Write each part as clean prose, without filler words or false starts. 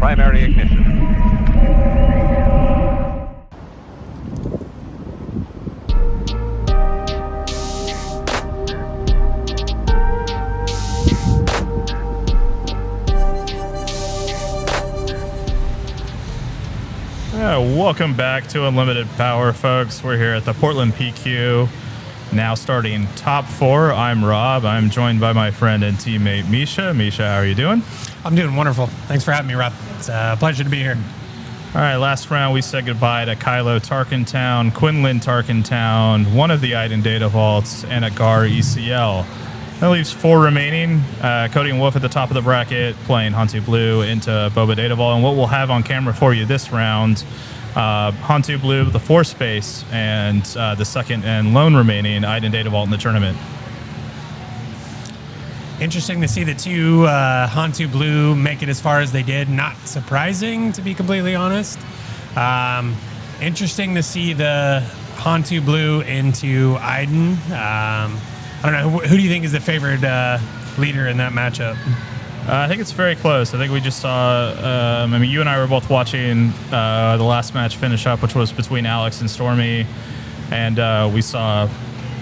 primary ignition. Welcome back to Unlimited Power, folks. We're here at the Portland PQ, now starting top 4. I'm Rob. I'm joined by my friend and teammate Misha. Misha, how are you doing? I'm doing wonderful. Thanks for having me, Rob. It's a pleasure to be here. All right, last round we said goodbye to Kylo Tarkentown, Quinlan Tarkentown, one of the Iden Data Vaults, and a Gar ECL. That leaves 4 remaining. Cody and Wolf at the top of the bracket, playing Hantu Blue into Boba Data Vault. And what we'll have on camera for you this round, Hantu Blue, the 4 space, and the second and lone remaining Iden Data Vault in the tournament. Interesting to see the 2 Hantu Blue make it as far as they did. Not surprising, to be completely honest. Interesting to see the Hantu Blue into Iden. I don't know. Who do you think is the favored leader in that matchup? I think it's very close. I think we just saw, I mean, you and I were both watching the last match finish up, which was between Alex and Stormy. And we saw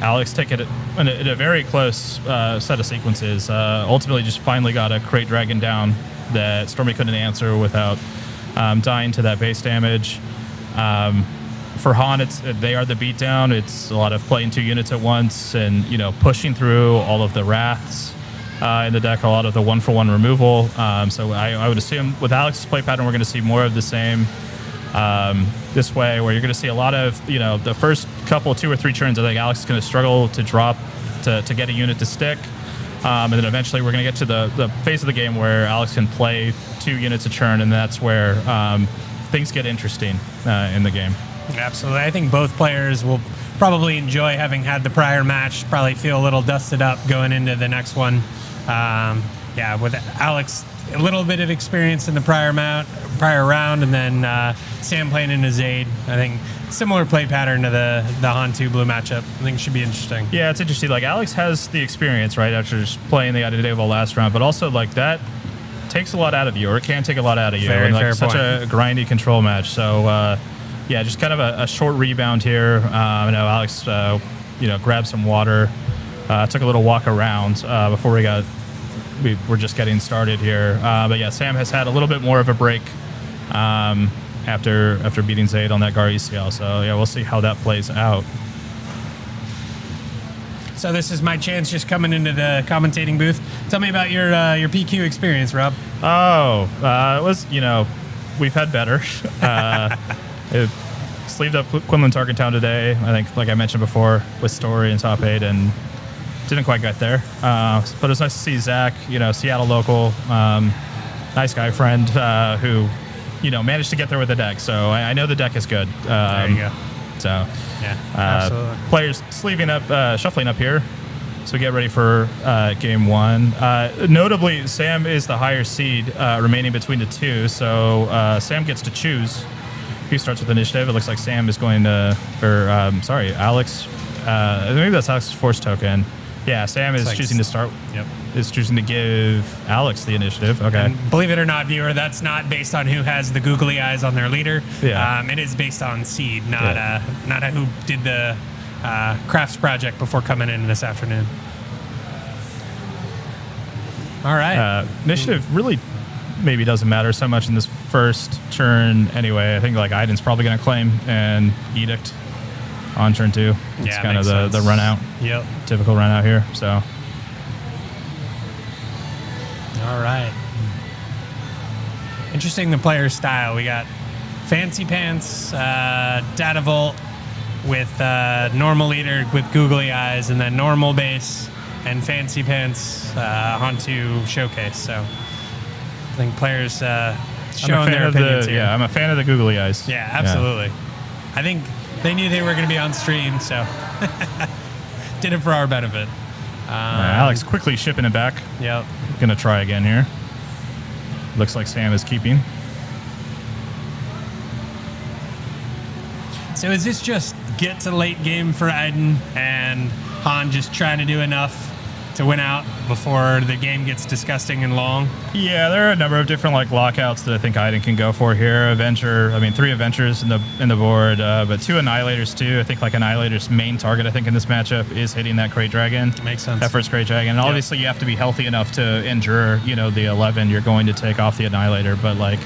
Alex take it in a very close set of sequences. Ultimately just finally got a Crate Dragon down that Stormy couldn't answer without dying to that base damage. For Han, they are the beatdown. It's a lot of playing 2 units at once and, you know, pushing through all of the Wraths in the deck, a lot of the 1-for-1 removal. So I would assume with Alex's play pattern, we're going to see more of the same this way, where you're going to see a lot of, you know, the first couple, 2 or 3 turns, I think Alex is going to struggle to drop to get a unit to stick. And then eventually we're going to get to the phase of the game where Alex can play 2 units a turn, and that's where things get interesting in the game. Absolutely. I think both players will probably enjoy having had the prior match, probably feel a little dusted up going into the next one. Yeah, with Alex, a little bit of experience in the prior round, and then Sam playing in his aid. I think similar play pattern to the Hantu Blue matchup. I think it should be interesting. Yeah, it's interesting. Like, Alex has the experience, right, after just playing the Iden Data Vault last round, but also, like, that takes a lot out of you, or it can take a lot out of you. Very and, like, fair such point. A grindy control match. So, yeah, just kind of a short rebound here. I know Alex, you know, grabbed some water, took a little walk around before we were just getting started here. But yeah, Sam has had a little bit more of a break after beating Zayd on that Gar ECL. So yeah, we'll see how that plays out. So this is my chance, just coming into the commentating booth. Tell me about your PQ experience, Rob. Oh, it was, you know, we've had better. It sleeved up Quinlan Tarkentown today, I think, like I mentioned before, with Story and top 8, and didn't quite get there. But it was nice to see Zach, you know, Seattle local, nice guy friend who, you know, managed to get there with the deck. So I know the deck is good. There you go. So yeah, absolutely. Players sleeving up, shuffling up here. So we get ready for game 1. Notably, Sam is the higher seed remaining between the 2. So Sam gets to choose who starts with initiative. It looks like Sam is going to, Alex. Maybe that's Alex's Force token. Yeah, Sam is choosing to start. Yep. Is choosing to give Alex the initiative. Okay. And believe it or not, viewer, that's not based on who has the googly eyes on their leader. Yeah. It is based on seed, not who did the crafts project before coming in this afternoon. All right. Initiative really maybe doesn't matter so much in this first turn anyway. I think like Iden's probably going to claim an edict on turn 2. It's kind of the run out. Yep. Typical run out here. So. All right. Interesting, the player style. We got Fancy Pants, Data Vault with normal leader with googly eyes, and then normal base and Fancy Pants Hantu showcase. So I think players showing their opinions here. Yeah, I'm a fan of the googly eyes. Yeah, absolutely. Yeah. I think they knew they were going to be on stream, so did it for our benefit. Alex quickly shipping it back. Yep. Gonna try again here. Looks like Sam is keeping. So is this just get to late game for Iden and Han just trying to do enough to win out before the game gets disgusting and long? Yeah, there are a number of different like lockouts that I think Iden can go for here. Avenger, I mean 3 Avengers in the board, but 2 Annihilators too. I think like Annihilator's main target I think in this matchup is hitting that Great Dragon. Makes sense. That first Great Dragon. And obviously you have to be healthy enough to endure, you know, the 11 you're going to take off the Annihilator, but like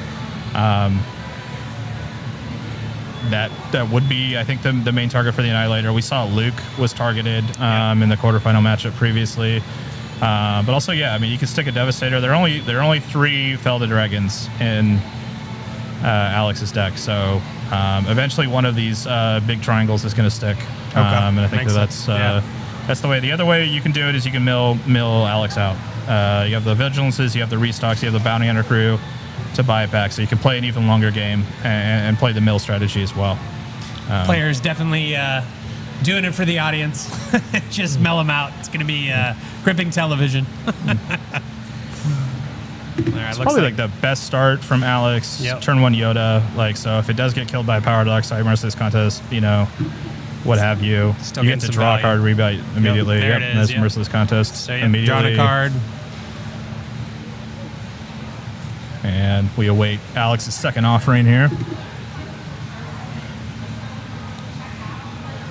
that would be, I think, the main target for the Annihilator. We saw Luke was targeted in the quarterfinal matchup previously. But also, yeah, I mean, you can stick a Devastator. There are only 3 Felda Dragons in Alex's deck, so eventually one of these big triangles is going to stick. And I think that's the way. The other way you can do it is you can mill Alex out. You have the Vigilances, you have the Restocks, you have the Bounty Hunter crew to buy it back, so you can play an even longer game and play the mill strategy as well. Players definitely doing it for the audience. Just mill them out. It's going to be gripping television. It's probably like the best start from Alex. Turn 1 Yoda. Like, so if it does get killed by Power Deluxe, I immerse this contest, you know, what have you. Still you get to draw a card, rebite immediately. There it is, That's merciless contest. So you've immediately. drawn a card. And we await Alex's second offering here.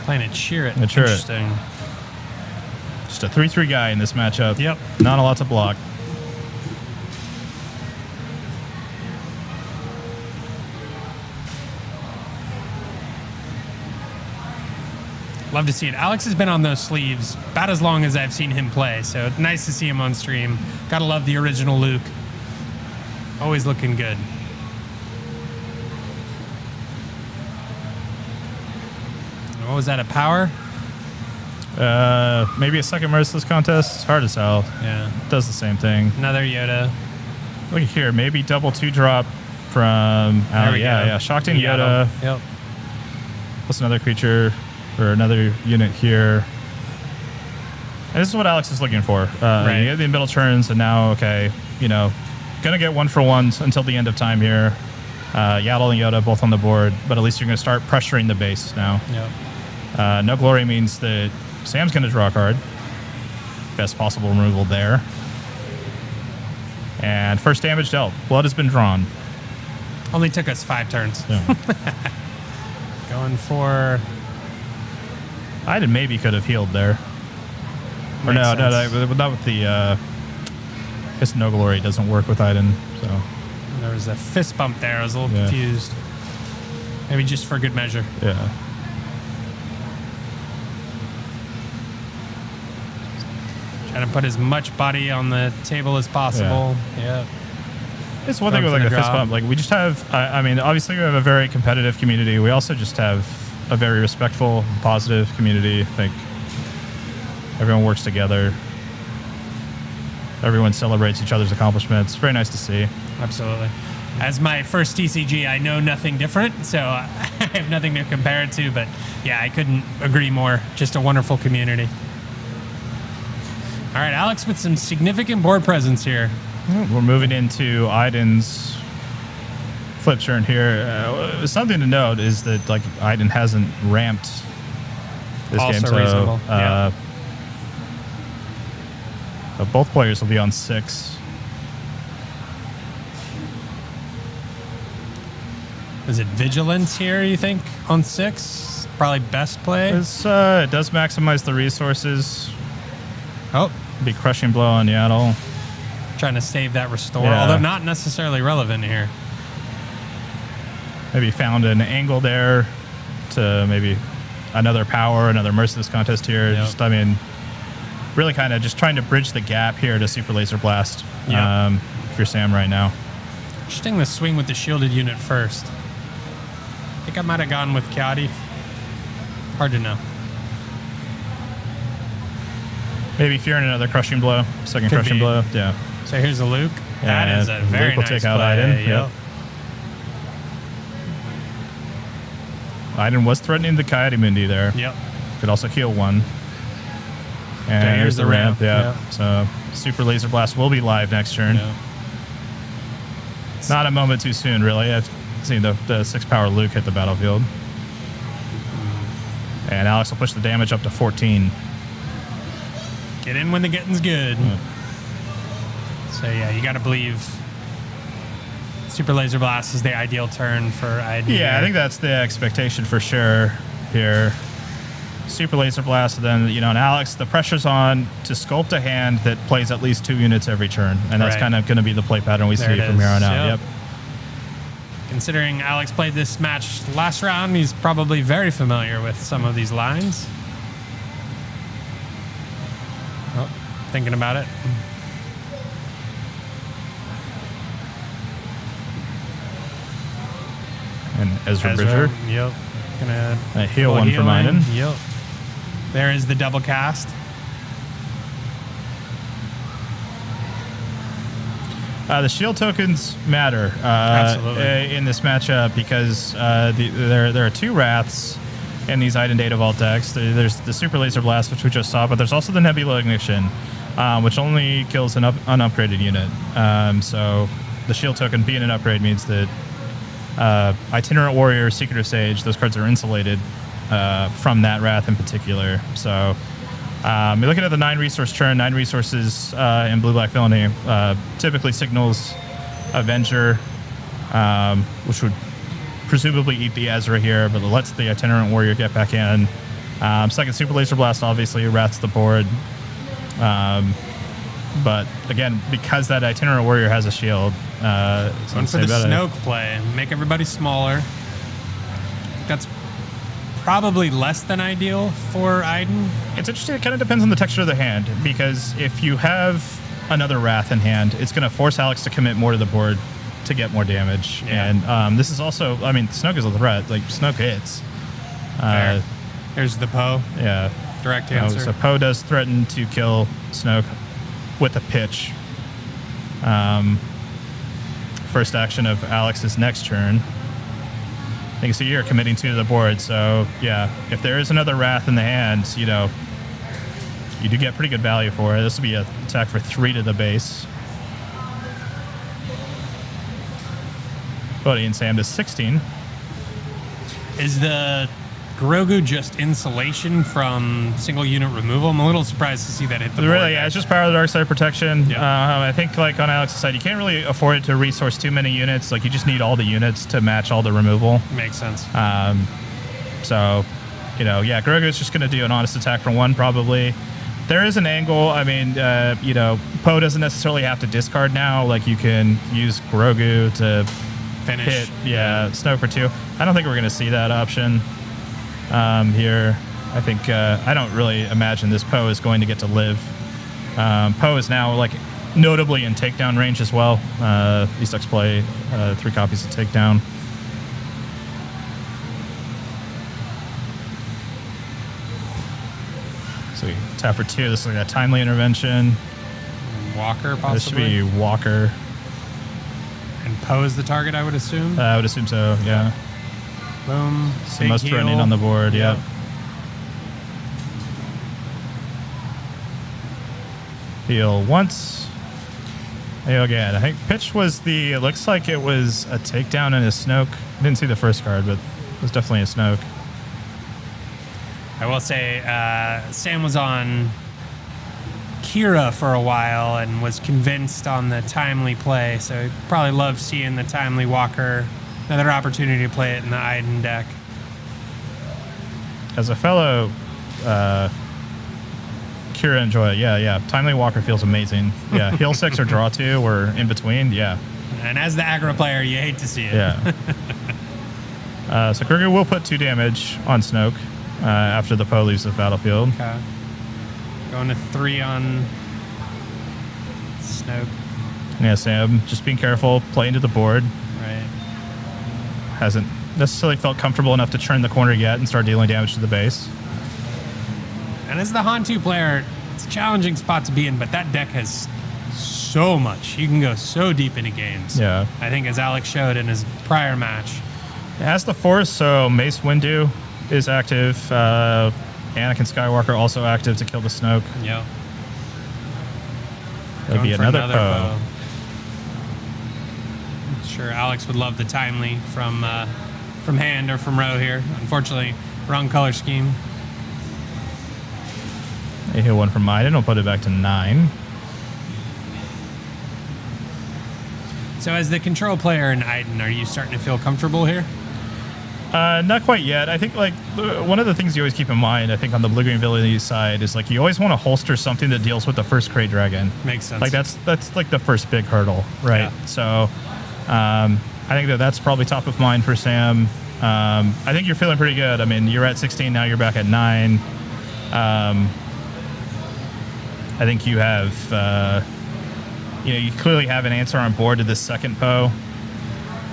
Playing it Shearet. Interesting. Just a 3/3 guy in this matchup. Yep. Not a lot to block. Love to see it. Alex has been on those sleeves about as long as I've seen him play, so nice to see him on stream. Gotta love the original Luke. Always looking good. What was that, a power? Maybe a second merciless contest. It's hard to tell. Yeah. It does the same thing. Another Yoda. Look at here. Maybe double 2-drop from... yeah. Shocked-in Yoda. Yep. Plus another creature or another unit here. And this is what Alex is looking for. Right. You get the middle turns, and now, okay, you know, gonna get 1-for-1s until the end of time here. Yaddle and Yoda both on the board, but at least you're gonna start pressuring the base now. Yep. No Glory means that Sam's gonna draw a card. Best possible removal there. And first damage dealt. Blood has been drawn. Only took us 5 turns. Yeah. Going for... Iden maybe could have healed there. Or no, not with the... I guess No Glory doesn't work with Iden, so... There was a fist bump there. I was a little confused. Maybe just for good measure. Yeah. Trying to put as much body on the table as possible. Yeah. It's one thing with like a fist bump. Like we just have, I mean, obviously we have a very competitive community. We also just have a very respectful, positive community. Like everyone works together. Everyone celebrates each other's accomplishments. Very nice to see. Absolutely. As my first TCG, I know nothing different, so I have nothing to compare it to. But yeah, I couldn't agree more. Just a wonderful community. All right, Alex with some significant board presence here. We're moving into Iden's flip turn here. Something to note is that like Iden hasn't ramped this Also game, so reasonable. Yeah. Both players will be on 6. Is it Vigilance here, you think, on 6? Probably best play. It does maximize the resources. Oh. Be Crushing Blow on Yaddle. Trying to save that restore, Yeah. although not necessarily relevant here. Maybe found an angle there to maybe another power, another merciless contest here. Yep. Just, I mean, really kind of just trying to bridge the gap here to Super Laser Blast. Yep. If you're Sam right now. Interesting the swing with the shielded unit first. I think I might have gone with Kiadi. Hard to know. Maybe fearing another Crushing Blow, second Could Crushing be. Blow. Yeah. So here's a Luke. That Yeah, is a very Luke will nice take out play. Iden. Yep. Yep. Iden was threatening the Coyote Mundi there. Yep. Could also heal 1. And Okay, here's the ramp. Yeah. Yep. So Super Laser Blast will be live next turn. Yep. Not a moment too soon, really. I've seen the 6-power Luke hit the battlefield. And Alex will push the damage up to 14. Get in when the getting's good. So yeah, you got to believe Super Laser Blast is the ideal turn for Iden. Yeah, I think that's the expectation for sure here. Super Laser Blast, and then, you know, and Alex, the pressure's on to sculpt a hand that plays at least 2 units every turn, and that's kind of going to be the play pattern we see from here on out. Yep. Considering Alex played this match last round, he's probably very familiar with some of these lines. Oh, thinking about it. And Ezra Bridger. Yep. Gonna heal one from Iden. Yep. There is the double cast. The shield tokens matter in this matchup because there are 2 Wraths in these Iden Data Vault decks. There's the Super Laser Blast, which we just saw, but there's also the Nebula Ignition, which only kills an unupgraded unit. So the shield token being an upgrade means that Itinerant Warrior, Secretive Sage, those cards are insulated from that Wrath in particular. So you're looking at the 9 resource turn. 9 resources in Blue-Black Villainy typically signals Avenger, which would presumably eat the Ezra here, but it lets the Itinerant Warrior get back in. Second Super Laser Blast obviously wraps the board. But again, because that Itinerant Warrior has a shield, going for the Snoke play, make everybody smaller. That's probably less than ideal for Iden. It's interesting. It kind of depends on the texture of the hand, because if you have another Wrath in hand, it's going to force Alex to commit more to the board to get more damage. Yeah. And this is also, I mean, Snoke is a threat. Like, Snoke hits. There's the Poe. Yeah. Direct answer. So Poe does threaten to kill Snoke with a pitch. First action of Alex's next turn. I think so. You're committing 2 to the board. So yeah, if there is another Wrath in the hand, you know, you do get pretty good value for it. This will be an attack for 3 to the base. Buddy and Sam to 16. Is the Grogu just insulation from single unit removal? I'm a little surprised to see that hit the board. Really, yeah, it's just Power of the Dark Side protection. Yeah. I think, like, on Alex's side, you can't really afford to resource too many units. Like, you just need all the units to match all the removal. Makes sense. So, you know, yeah, Grogu's just going to do an honest attack for 1, probably. There is an angle. I mean, you know, Poe doesn't necessarily have to discard now. Like, you can use Grogu to finish. Hit, Snoke for 2. I don't think we're going to see that option. Here, I think I don't really imagine this Poe is going to get to live. Poe is now, like, notably in takedown range as well. These decks play 3 copies of takedown. So we tap for 2. This is like a timely intervention. Walker, possibly. This should be Walker. And Poe is the target, I would assume. I would assume so. Yeah. Boom. So most threatening on the board, yep. Heal once. Heal again. I think pitch was the, it looks like it was a takedown and a Snoke. I didn't see the first card, but it was definitely a Snoke. I will say, Sam was on Kira for a while and was convinced on the timely play, so he probably loved seeing the timely Walker. Another opportunity to play it in the Iden deck. As a fellow Kira enjoy it. Yeah. Timely Walker feels amazing. Yeah, heal 6 or draw 2 or in between. Yeah. And as the aggro player, you hate to see it. Yeah. So Grogu will put 2 damage on Snoke after the Poe leaves the battlefield. Okay. Going to 3 on Snoke. Yeah, Sam, just being careful, play into the board. Right. Hasn't necessarily felt comfortable enough to turn the corner yet and start dealing damage to the base. And as the Hantu player, it's a challenging spot to be in, but that deck has so much. You can go so deep into games. Yeah. I think as Alex showed in his prior match. It has the Force, so Mace Windu is active. Anakin Skywalker also active to kill the Snoke. Yep. That'll be another Poe. Sure, Alex would love the timely from hand or from row here. Unfortunately, wrong color scheme. A hit 1 from Iden. I'll put it back to 9. So as the control player in Iden, are you starting to feel comfortable here? Not quite yet. I think like one of the things you always keep in mind, I think on the blue-green ability side, is like you always want to holster something that deals with the first Krayt Dragon. Makes sense. Like that's like the first big hurdle, right? Yeah. So I think that's probably top of mind for Sam. I think you're feeling pretty good. I mean, you're at 16 now. You're back at 9. I think you have, you clearly have an answer on board to this second Poe.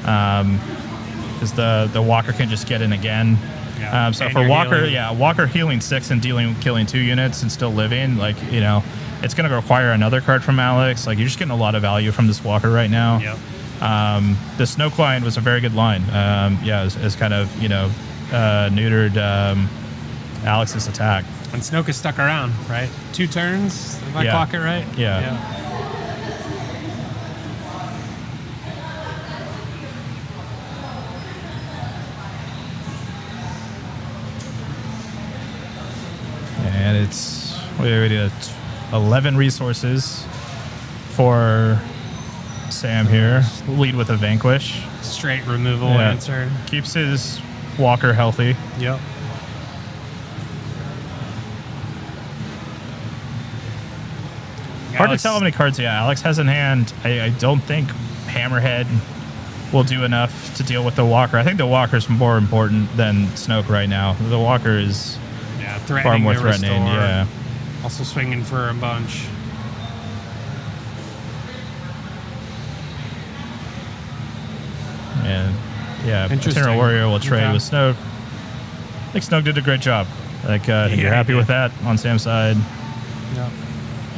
Because the Walker can just get in again. Yeah. So And for you're Walker, healing. Walker healing 6 and killing 2 units and still living, like, it's going to require another card from Alex. Like, you're just getting a lot of value from this Walker right now. Yep. The Snoke line was a very good line. It's kind of, neutered Alex's attack. And Snoke is stuck around, right? 2 turns, if I Yeah. clock it right? Yeah. And it's, we did 11 resources for Sam here. Lead with a Vanquish. Straight removal Yeah. answer. Keeps his Walker healthy. Yep. Hard to tell how many cards, Alex has in hand. I don't think Hammerhead will do enough to deal with the Walker. I think the Walker's more important than Snoke right now. The Walker is threatening far more to threatening, restore. yeah. Also swinging for a bunch. And Interesting. Eternal Warrior will trade Okay. with Snoke. I think Snoke did a great job. Like, I think Yeah, you're happy he with did. that on Sam's side. Yep.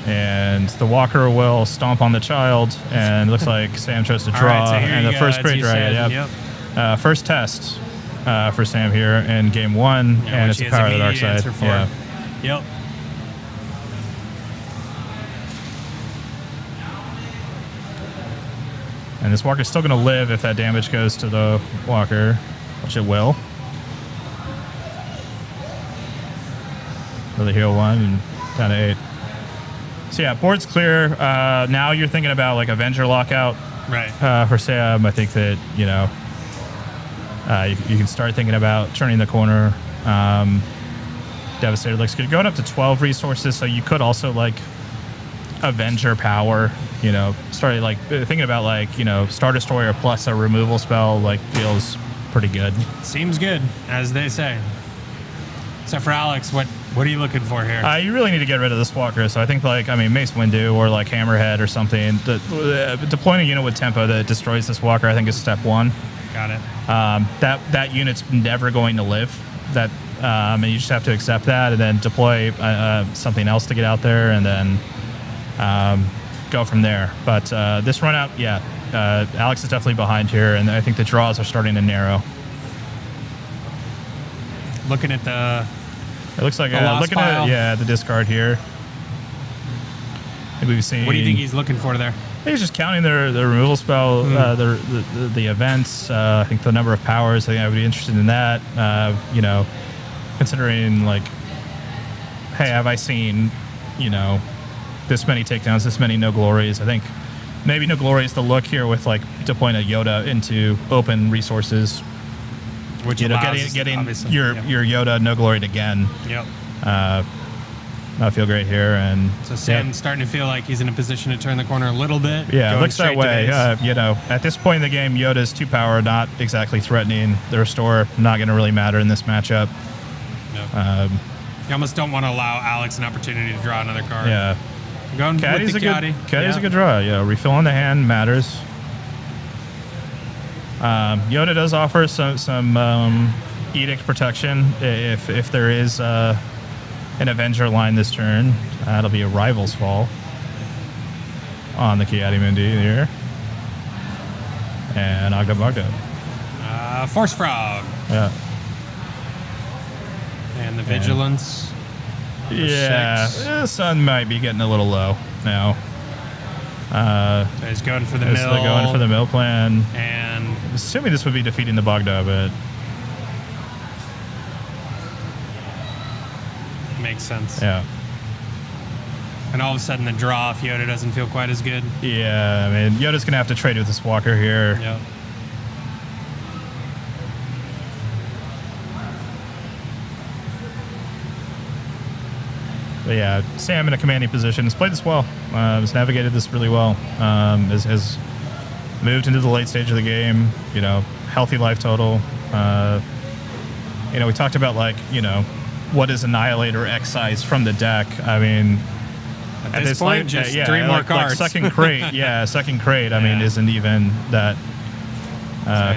And the Walker will stomp on the child, and it looks like Sam chose to All draw. right, so here And you the go, first as Krayt you Dragon, said. yep. First test for Sam here in game 1, Yeah, and which it's he a has Power of the Dark immediate Side. answer for. Yeah. Yep. And this Walker's still going to live if that damage goes to the Walker, which it will. Really heal 1 and down to 8. So yeah, board's clear. Now you're thinking about like Avenger lockout Right. for Sam. I think that, you can start thinking about turning the corner. Devastator looks good. Going up to 12 resources, so you could also like Avenger power. Started like thinking about like Star Destroyer plus a removal spell like feels pretty good. Seems good, as they say. So for Alex, what are you looking for here? You really need to get rid of this Walker. So I think Mace Windu or like Hammerhead or something. Deploying a unit with tempo that destroys this Walker, I think, is step 1. Got it. That unit's never going to live. And you just have to accept that, and then deploy something else to get out there, and then go from there. But this run out, Alex is definitely behind here, and I think the draws are starting to narrow. Looking at the It looks like lost looking pile. at the discard here. I think we've seen. What do you think he's looking for there? He's just counting the removal spell, the events. I think the number of powers. I think I would be interested in that. Considering like, hey, have I seen, this many takedowns, this many no glories? I think maybe no glory is the look here with like deploying a Yoda into open resources. Which Getting your Yoda no gloried again. Yep. I feel great here, and So Sam's starting to feel like he's in a position to turn the corner a little bit. yeah, it going looks that straight to way. base. At this point in the game, Yoda's 2 power, not exactly threatening. The restore, not going to really matter in this matchup. Yep. You almost don't want to allow Alex an opportunity to draw another card. Yeah, Going Caddy's with the Caddy. Caddy's a good draw. Yeah, refill on the hand matters. Yoda does offer some edict protection if there is an Avenger line this turn. That'll be a Rival's Fall on the Kiadi Mundi here. And Ogda Bogda. Force Frog. Yeah. And the Vigilance. Yeah. 6. The sun might be getting a little low now. So he's going for the mill. They're going for the mill plan. And Assuming this would be defeating the Bogda, but makes sense. yeah. And all of a sudden, the draw if Yoda doesn't feel quite as good. Yeah, I mean, Yoda's going to have to trade with this Walker here. Yep. But yeah, Sam in a commanding position has played this well. Has navigated this really well. Has moved into the late stage of the game. You know, healthy life total. You know, we talked about like, you know, what is Annihilator excise from the deck. I mean, at this point, just 3 more cards. Like second crate, second crate. I mean, isn't even that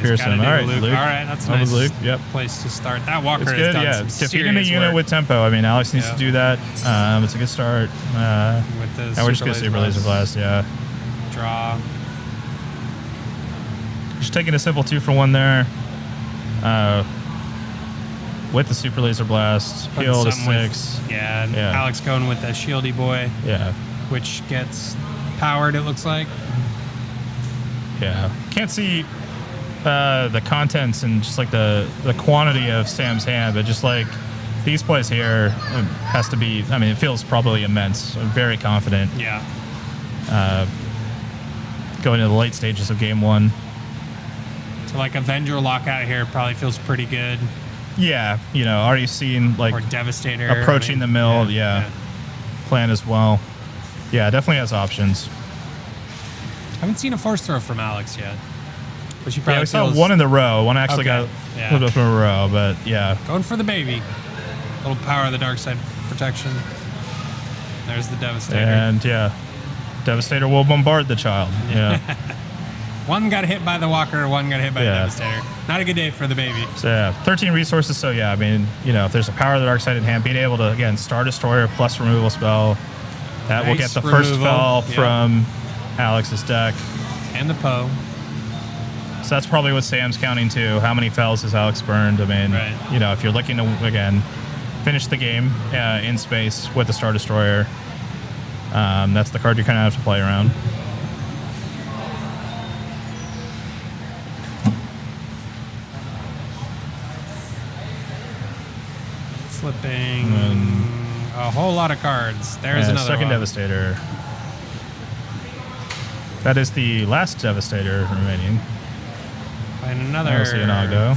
fearsome. All right, Luke. All right, that's a nice Luke. Yep. place to start. That Walker It's has good, done some defeating the serious unit work with tempo. I mean, Alex needs to do that. It's a good start. with the And we're just going to Super Laser Blast, Draw. Just taking a simple 2-for-1 there. With the Super Laser Blast, heal to 6. Alex going with the Shieldy Boy. Yeah. Which gets powered, it looks like. Yeah. Can't see the contents and just like the quantity of Sam's hand, but just like these plays here has to be, I mean, it feels probably immense. I'm very confident. Yeah. Going into the late stages of game 1. So like Avenger lockout here probably feels pretty good. Yeah, you know, already seen like or Devastator approaching the mill. Plan as well. Yeah, definitely has options. Haven't seen a force throw from Alex yet. But she probably we saw one in the row. One actually got yeah. put up in a row, but yeah. Going for the baby. A little power of the dark side protection. There's the Devastator. And yeah, Devastator will bombard the child. Yeah. One got hit by the Walker, one got hit by the Devastator. Not a good day for the baby. So yeah, 13 resources. So yeah, I mean, you know, if there's a power of the dark side in hand, being able to again Star Destroyer plus removal spell, that will get the first spell from Alex's deck. And the Poe. So that's probably what Sam's counting too. How many fells has Alex burned? I mean, you know, if you're looking to again finish the game in space with the Star Destroyer, that's the card you kind of have to play around. Flipping a whole lot of cards. There's another second one. Devastator. That is the last Devastator remaining. And another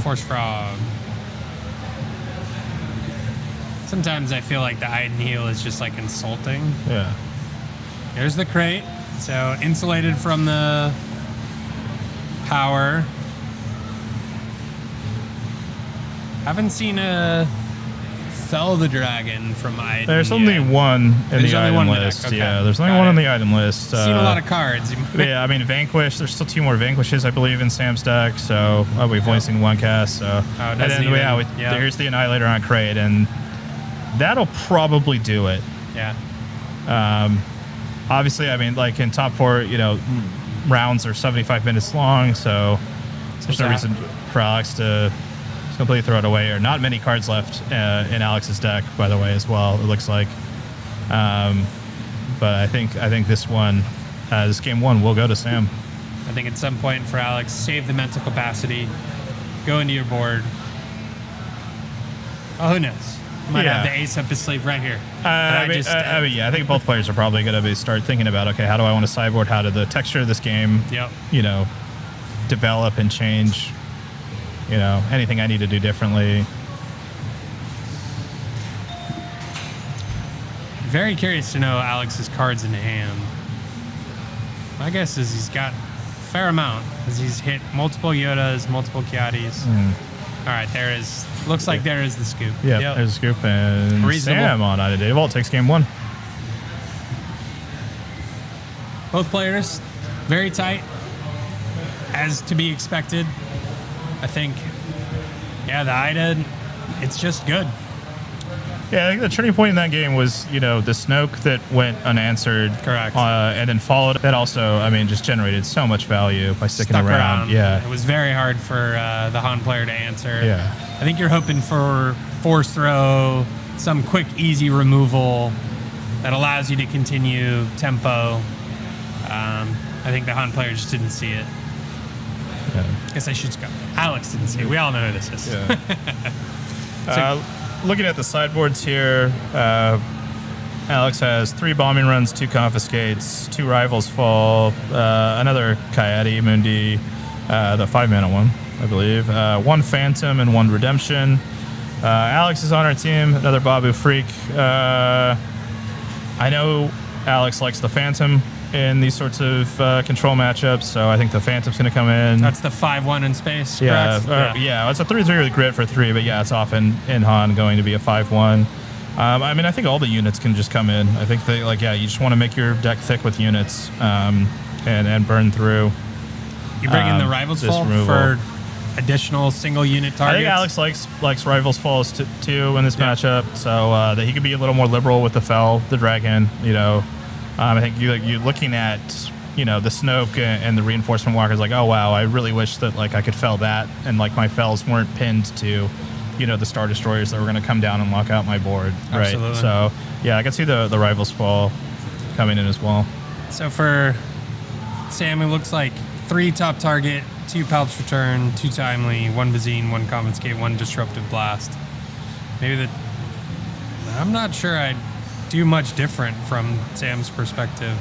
Force Frog. Sometimes I feel like the Iden heal is just like insulting. Yeah. There's the crate. So insulated from the power. Haven't seen a Fell the Dragon from Iden. There's only one in the item list. Okay. Yeah, there's only one on the item list. Seen a lot of cards. Yeah, I mean, Vanquish. There's still 2 more Vanquishes, I believe, in Sam's deck. So we've only seen one cast. So and then here's the Annihilator on crate, and that'll probably do it. Yeah. Obviously, I mean, like in top 4, you know, rounds are 75 minutes long, so there's no reason for Alex to completely throw it away. Or not many cards left in Alex's deck, by the way, as well. It looks like, but I think this one, this game 1 will go to Sam. I think at some point for Alex, save the mental capacity, go into your board. Oh, who knows? Might have the ace up his sleeve right here. I mean, I think both players are probably going to start thinking about, okay, how do I want to sideboard? How did the texture of this game, you know, develop and change? You know, anything I need to do differently. Very curious to know Alex's cards in hand. My guess is he's got a fair amount, as he's hit multiple Yodas, multiple Kiatis. All right, there is. Looks like there is the scoop. Yeah, there's a scoop. And reasonable. Sam on Ida Day Vault takes game 1. Both players, very tight, as to be expected. I think, the Ida, it's just good. Yeah, I think the turning point in that game was, you know, the Snoke that went unanswered. Correct. And then followed. That also, I mean, just generated so much value by sticking around. Yeah. It was very hard for the Han player to answer. Yeah. I think you're hoping for force throw, some quick, easy removal that allows you to continue tempo. I think the Han player just didn't see it. Yeah. Guess I should go. Alex didn't see it. We all know who this is. Yeah. Looking at the sideboards here, Alex has 3 bombing runs, 2 confiscates, 2 rivals fall, another Coyote Mundi, the 5-mana one, I believe, 1 Phantom and 1 Redemption. Alex is on our team, another Babu freak. I know Alex likes the Phantom in these sorts of control matchups, so I think the Phantom's going to come in. That's the 5/1 in space, yeah, correct? Yeah, it's a 3/3 with grit for 3, but yeah, it's often in Han going to be a 5/1. I mean, I think all the units can just come in. I think they, like, yeah, you just want to make your deck thick with units and burn through. You bring in the Rivals Fall for additional single unit targets? I think Alex likes Rivals Falls too in this matchup, so that he could be a little more liberal with the Fel, the Dragon, you know. I think you're looking at, you know, the Snoke and the Reinforcement Walkers, like, oh wow, I really wish that like I could Fel that, and like my Fels weren't pinned to, you know, the Star Destroyers that were going to come down and lock out my board, right? Absolutely. So yeah, I can see the Rivals Fall coming in as well. So for Sam, it looks like 3 top target, 2 Palps Return, 2 Timely, 1 Bazine, 1 Confiscate, 1 Disruptive Blast. Maybe I'm not sure I'd do much different from Sam's perspective.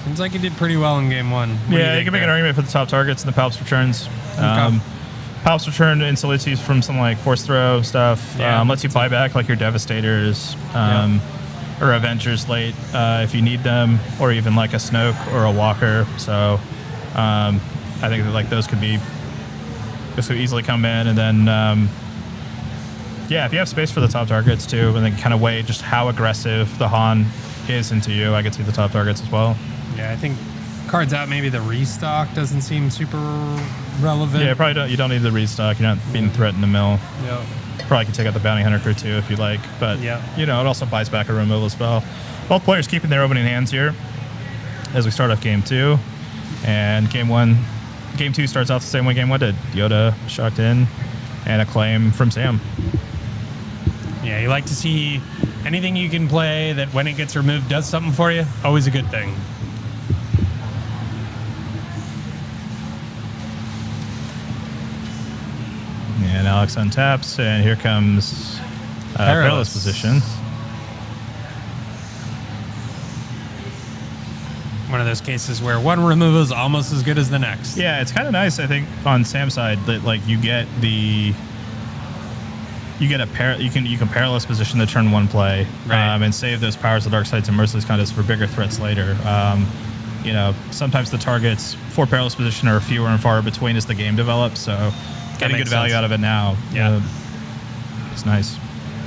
Seems like he did pretty well in game 1. Yeah, you can make an argument for the top targets and the Palps Returns. Okay. Palps Return insulates you from some like Force Throw stuff. Yeah. Lets you buy back like your Devastators or Avengers late if you need them, or even like a Snoke or a Walker. So I think that like those could easily come in, and then yeah, if you have space for the top targets too, and then kind of weigh just how aggressive the Han is into you, I could see the top targets as well. Yeah, I think cards out, maybe the restock doesn't seem super relevant. Yeah, probably you don't need the restock. You're not being threatened to mill. Yeah. Probably could take out the Bounty Hunter crew too if you like, but you know, it also buys back a removal spell. Both players keeping their opening hands here as we start off game 2, and game 2 starts off the same way game 1 did. Yoda shocked in, and a claim from Sam. Yeah, you like to see anything you can play that when it gets removed does something for you. Always a good thing. And Alex untaps, and here comes Perilous Position. One of those cases where one removal is almost as good as the next. Yeah, it's kind of nice, I think, on Sam's side that like you can Perilous Position the turn 1 play, right, and save those Powers of Dark Sides and Merciless Contests for bigger threats later. You know, sometimes the targets for Perilous Position are fewer and far between as the game develops, so getting good value out of it now. Yeah, it's nice.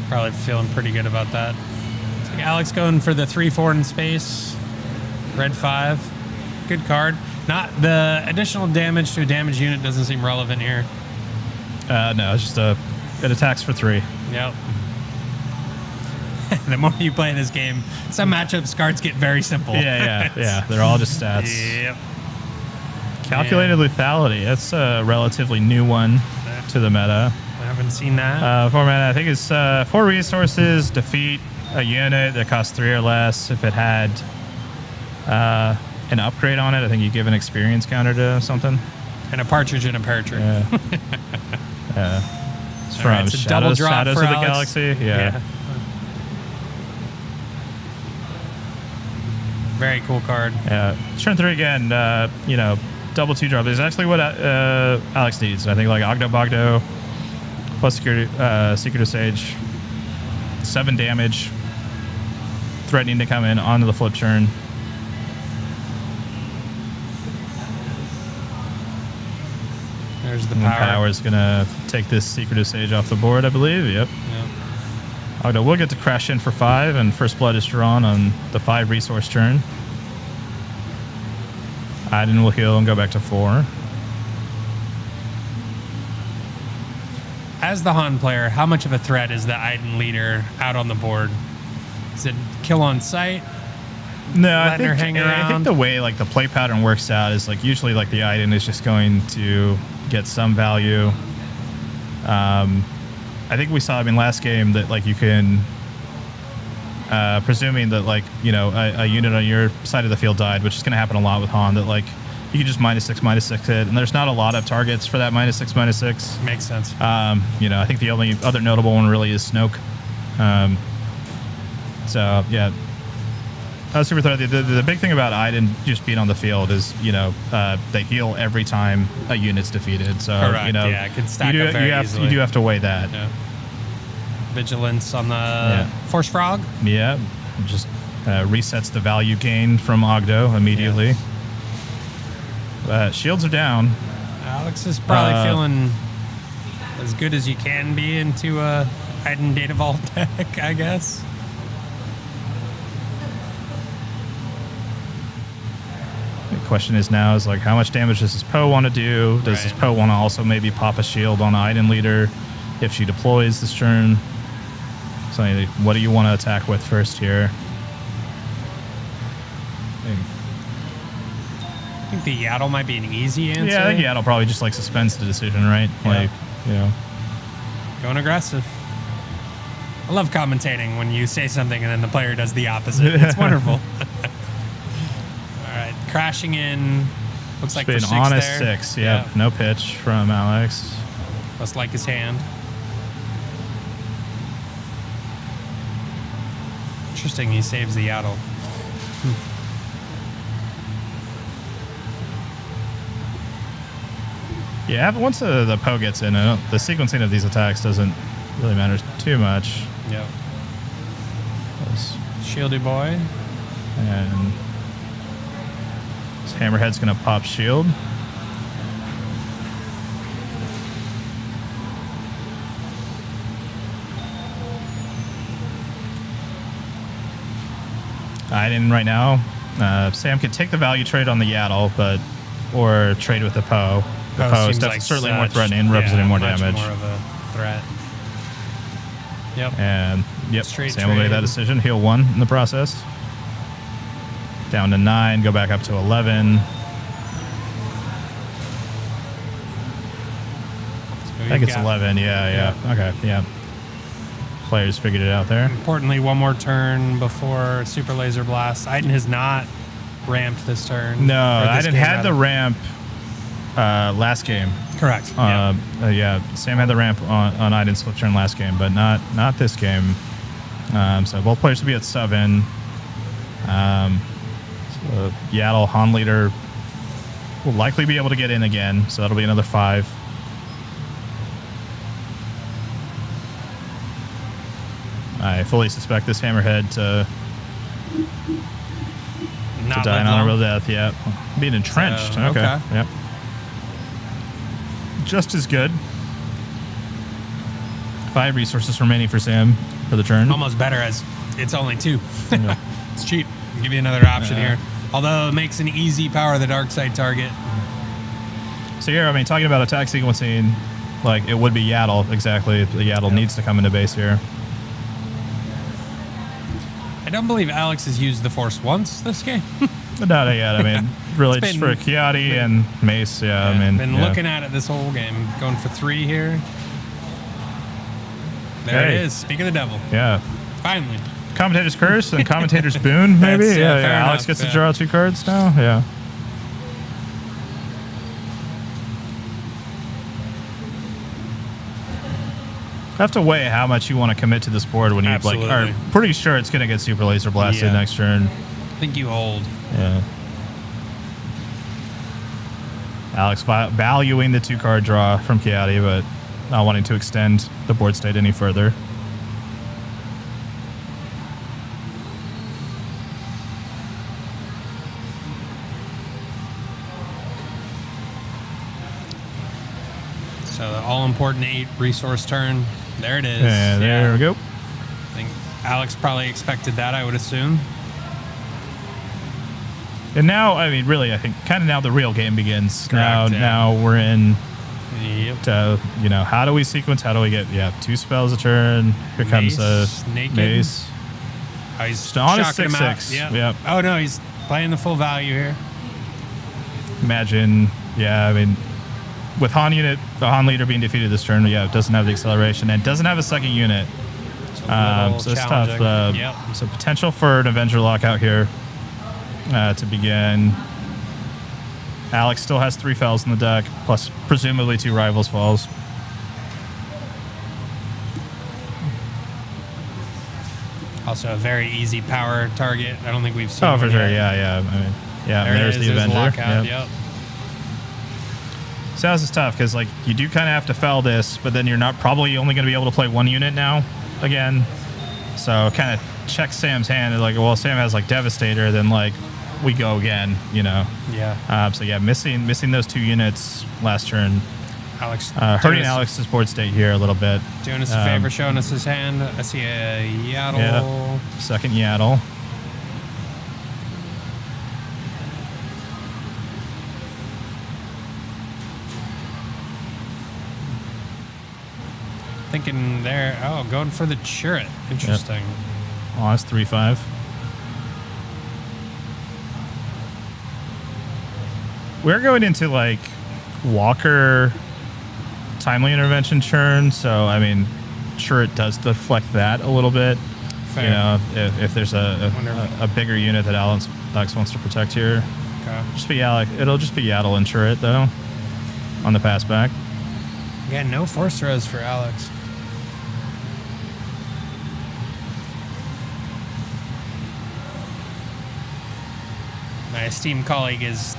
Probably feeling pretty good about that. It's like Alex going for the 3/4 in space, red 5, good card. Not the additional damage to a damage unit doesn't seem relevant here. No, it's just it attacks for 3. Yep. The more you play this game, some matchups cards get very simple. Yeah. They're all just stats. Yep. Calculated Lethality. That's a relatively new one to the meta. I haven't seen that. 4 mana. I think it's 4 resources. Defeat a unit that costs 3 or less. If it had an upgrade on it, I think you give an experience counter to something. And a partridge and a pear-tree. Yeah. It's from it's a double drop Shadows for of the Alex. Galaxy. Yeah. Very cool card. Yeah. Turn 3 again. You know, double 2 drop is actually what Alex needs. I think like Ogdo Bogdo plus Secret Sage, 7 damage, threatening to come in onto the flip turn. There's the and power. Power's gonna take this Secretive Sage off the board, I believe. Yep. Ogdo will get to crash in for 5, and First Blood is drawn on the 5 resource turn. Iden will heal and go back to 4. As the Han player, how much of a threat is the Iden leader out on the board? Is it kill on sight? No, I think the way like the play pattern works out is like usually like the Iden is just going to get some value. I think we saw in last game that like you can, presuming that like, you know, a unit on your side of the field died, which is going to happen a lot with Han, that like you can just -6/-6 it, and there's not a lot of targets for that -6/-6. Makes sense. You know, I think the only other notable one really is Snoke. So yeah, Super threat. The big thing about Iden just being on the field is, they heal every time a unit's defeated. So, Correct. It can stack up very easily. You do have to weigh that. Yeah. Vigilance on the Force Frog. Yeah. Just resets the value gain from Ogdo immediately. Shields are down. Alex is probably feeling as good as you can be into a Iden Data Vault deck, I guess. The question is now is how much damage does this Poe want to do? Does this Poe want to also maybe pop a shield on the Iden leader if she deploys this turn? So what do you want to attack with first here? I think the Yaddle might be an easy answer. Yeah, I think Yaddle probably just suspends the decision, right? Going aggressive. I love commentating when you say something and then the player does the opposite. It's wonderful. All right, crashing in. Looks like for 6 there. An honest there. 6, yeah. No pitch from Alex. Must like his hand. Interesting, he saves the Yaddle. Yeah, but once the Poe gets in, the sequencing of these attacks doesn't really matter too much. Yep. Shieldy boy. And this Hammerhead's going to pop shield. Iden right now. Sam can take the value trade on the Yaddle, or trade with the Poe. The Poe is certainly more threatening, representing more damage. More of a threat. Yep. And Straight Sam will make that decision. Heal 1 in the process. Down to 9. Go back up to 11. I think it's 11. Yeah. Okay. Yeah. Players figured it out there. Importantly, one more turn before Super Laser Blast. Iden has not ramped this turn. No, Iden had the ramp last game. Correct. Sam had the ramp on Iden's flip turn last game, but not this game. So both players will be at 7. So Yaddle, Han leader will likely be able to get in again, so that'll be another 5. I fully suspect this Hammerhead to die an honorable death. Yeah, being entrenched. Okay. Yep. Just as good. 5 resources remaining for Sam for the turn. Almost better as it's only 2. Yeah. It's cheap. I'll give you another option here. Although it makes an easy power the dark side target. So here, talking about attack sequencing, it would be Yaddle, exactly. The Yaddle needs to come into base here. I don't believe Alex has used the Force once this game. Not yet. Really just for Kiati and Mace. Been looking at it this whole game. Going for 3 here. There it is. Speak of the devil. Yeah. Finally. Commentator's curse and commentator's boon, maybe? Alex gets to draw 2 cards now. Yeah. I have to weigh how much you want to commit to this board when you are pretty sure it's going to get Super Laser Blasted next turn. I think you hold. Yeah. Alex valuing the 2-card draw from Kiati, but not wanting to extend the board state any further. So the all-important 8 resource turn. There it is. And there we go. I think Alex probably expected that, I would assume. And now, really, I think kind of now the real game begins. Correct, now we're in. Yep. How do we sequence? How do we get 2 spells a turn? Here comes a Mace. Oh, he's on a shocking him out. 6/6. Yep. Oh no, he's playing the full value here. Imagine, with the Han leader being defeated this turn, it doesn't have the acceleration and doesn't have a second unit. So it's tough. So potential for an Avenger lockout here to begin. Alex still has 3 fells in the deck, plus presumably 2 rivals falls. Also a very easy power target. I don't think we've seen. Oh, for one sure. yet. Yeah. I mean, yeah. There There's it is. the There's Avenger. lockout. Yep. So this is tough because like you do kind of have to fell this, but then you're not probably only going to be able to play one unit now again. So kind of check Sam's hand. Like, well, Sam has like Devastator, then like we go again. You know. Yeah. So yeah, missing those 2 units last turn. Alex Hurting Alex's board state here a little bit. Doing us a favor, showing us his hand. I see a Yaddle. Yeah. Second Yaddle. Thinking there. Oh, going for the turret. Interesting. Yep. Oh, that's 3/5. We're going into like Walker timely intervention churn, so I mean, sure it does deflect that a little bit. Fair. You know, if there's a bigger unit that Alex wants to protect here, Okay. just be Alex. It'll just be Yaddle and turret though on the pass back. Yeah, no force throws for Alex. My esteemed colleague is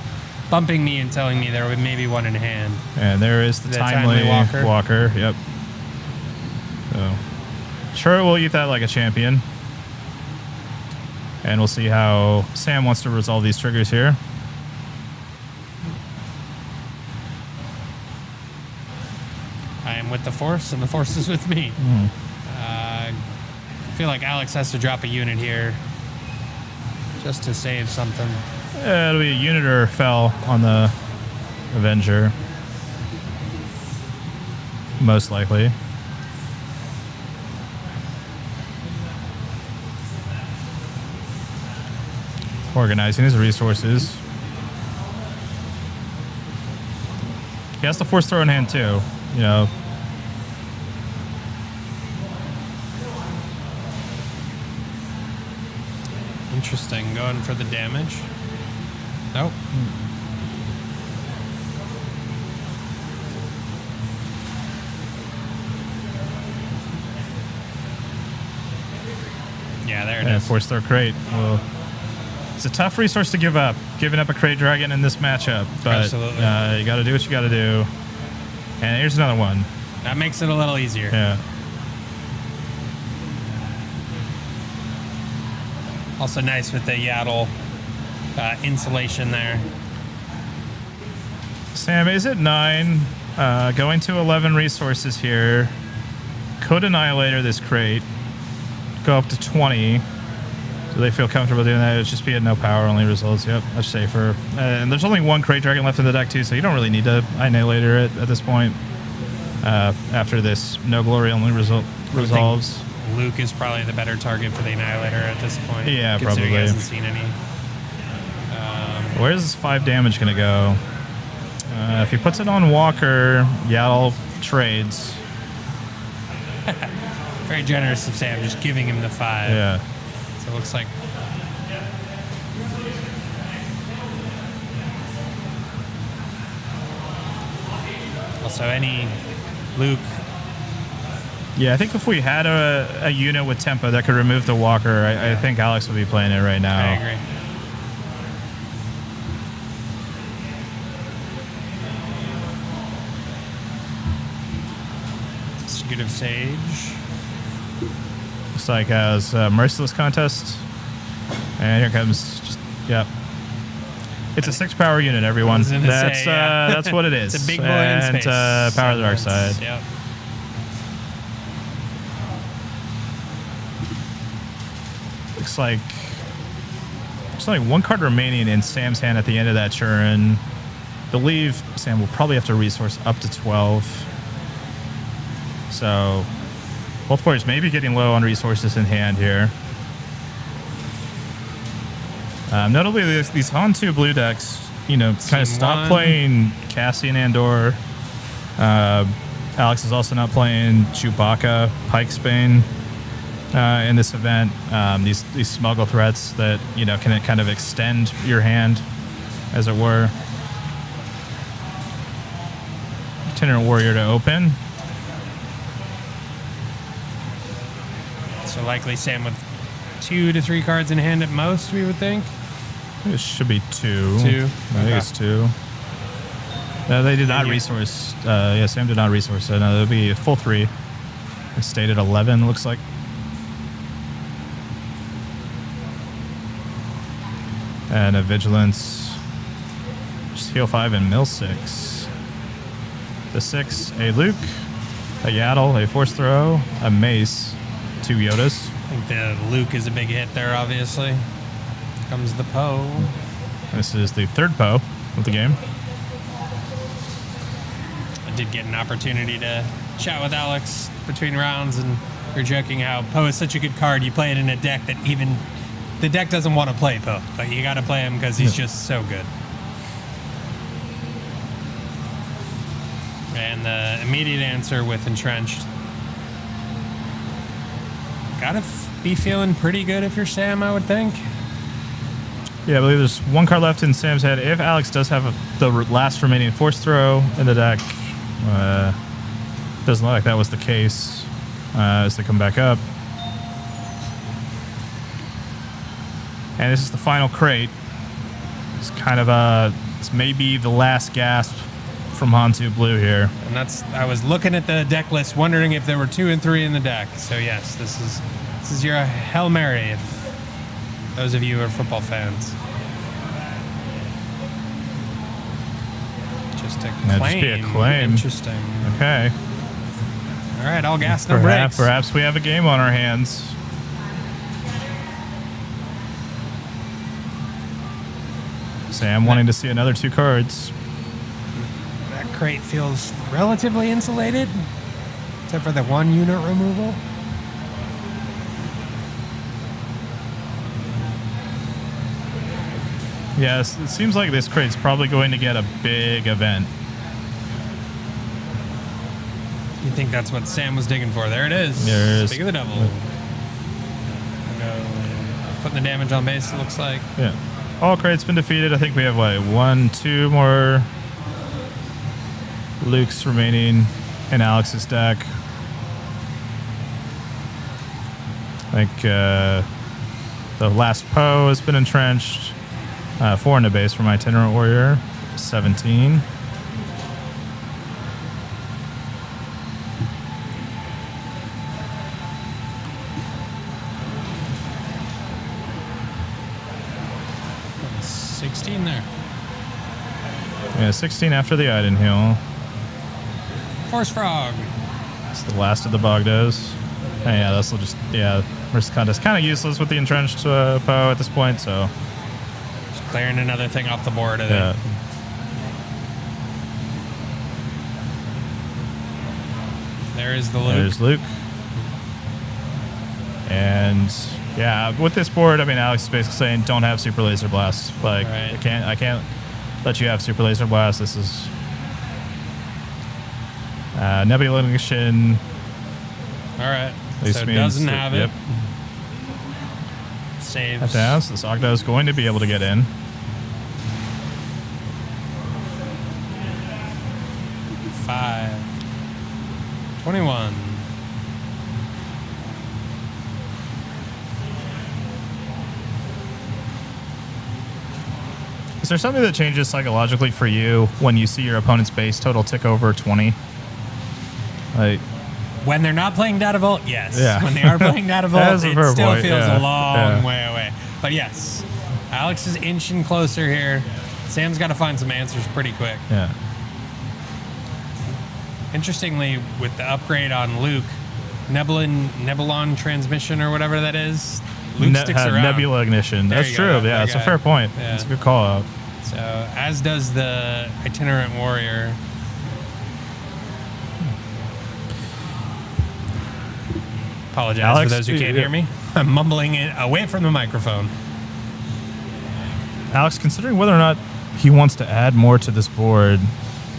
bumping me and telling me there would maybe one in hand. And there is the timely Walker. Yep. So, sure, we'll eat that like a champion. And we'll see how Sam wants to resolve these triggers here. I am with the force, and the force is with me. I feel like Alex has to drop a unit here just to save something. It'll be a unit or fell on the Avenger. Most likely. Organizing his resources. He has the force throw in hand too, you know. Interesting. Going for the damage. Nope. Yeah, there it is. Force throw crate. Well, it's a tough resource to give up. Giving up a crate dragon in this matchup, but Absolutely. You got to do what you got to do. And here's another one. That makes it a little easier. Yeah. Also nice with the Yaddle insulation there. Sam is at 9. Going to 11 resources here. Could Annihilator this crate. Go up to 20. Do they feel comfortable doing that? It'd just be a no power only results. Yep, that's safer. And there's only one crate dragon left in the deck too, so you don't really need to Annihilator it at this point. After this no glory only resolves. Luke is probably the better target for the Annihilator at this point. Yeah, considering probably. He hasn't seen any. Where's this 5 damage going to go? If he puts it on Walker, Yaddle trades. Very generous of Sam, just giving him the 5. Yeah. So it looks like. Also, any Luke. Yeah, I think if we had a unit with tempo that could remove the Walker, I think Alex would be playing it right now. I agree. Good of Sage. Looks like as Merciless Contest. And here comes just, yep. It's a 6 power unit, everyone. That's what it is. It's a big boy in space. And power the dark side. Yep. Looks like there's only 1 card remaining in Sam's hand at the end of that turn. I believe Sam will probably have to resource up to 12. So both players may be getting low on resources in hand here. Notably, these Han 2 blue decks, you know, kind of stop playing Cassian Andor. Alex is also not playing Chewbacca, Pike's Bane in this event. These smuggle threats that, you know, can kind of extend your hand, as it were. Itinerant Warrior to open. So likely Sam with 2 to 3 cards in hand at most, we would think. It should be 2. 2. I think it's 2. No, they did not resource. Yeah, Sam did not resource it. No, it'll be a full 3. It stayed at 11, looks like. And a Vigilance. Just heal 5 and mill 6. The 6, a Luke, a Yaddle, a Force Throw, a Mace, 2 Yodas. I think the Luke is a big hit there, obviously. Here comes the Poe. This is the 3rd Poe of the game. I did get an opportunity to chat with Alex between rounds, and we were joking how Poe is such a good card. You play it in a deck that even the deck doesn't want to play Poe, but you got to play him because he's just so good. And the immediate answer with Entrenched. Gotta be feeling pretty good if you're Sam, I would think. Yeah, I believe there's 1 card left in Sam's head. If Alex does have the last remaining Force Throw in the deck, doesn't look like that was the case as they come back up. And this is the final crate. It's kind of it's maybe the last gasp from Hantu Blue here. And I was looking at the deck list, wondering if there were 2 and 3 in the deck. So yes, this is your Hail Mary if those of you who are football fans. Just a claim. Just be a claim. Interesting. Okay. All right, all gas, no brakes. Perhaps we have a game on our hands. Sam wanting to see another 2 cards. That crate feels relatively insulated, except for the 1 unit removal. Yes, it seems like this crate's probably going to get a big event. You think that's what Sam was digging for? There it is. There it is. Speak of the devil. Putting the damage on base, it looks like. Yeah. All crates been defeated. I think we have, 1, 2 more Lukes remaining in Alex's deck. I think the last Poe has been entrenched. 4 in the base for my Itinerant Warrior. 17. There. Yeah, 16 after the Iden heal. Force Frog. It's the last of the Bogdos. And yeah, this will just, Risk Contest kind of useless with the entrenched Poe at this point, so. Just clearing another thing off the board. Yeah. There is the Luke. There's Luke. And yeah, with this board, I mean, Alex is basically saying don't have Super Laser Blast. Like, right. I can't let you have Super Laser Blast. This is Nebula Ignition. All right. So it doesn't have it. Yep. Saves. Down, so this Ogdo is going to be able to get in. Five. 21. Is there something that changes psychologically for you when you see your opponent's base total tick over 20? Like, when they're not playing Data Vault, yes. Yeah. When they are playing Data Vault, it still point. feels a long way away. But yes, Alex is inching closer here. Sam's got to find some answers pretty quick. Yeah. Interestingly, with the upgrade on Luke, Nebulon transmission or whatever that is, Luke sticks around. Nebula Ignition. That's true. Yeah, it's a fair point. Yeah. It's a good call out. So, as does the Itinerant Warrior. Apologize Alex, for those who can't hear me. I'm mumbling it away from the microphone. Alex, considering whether or not he wants to add more to this board,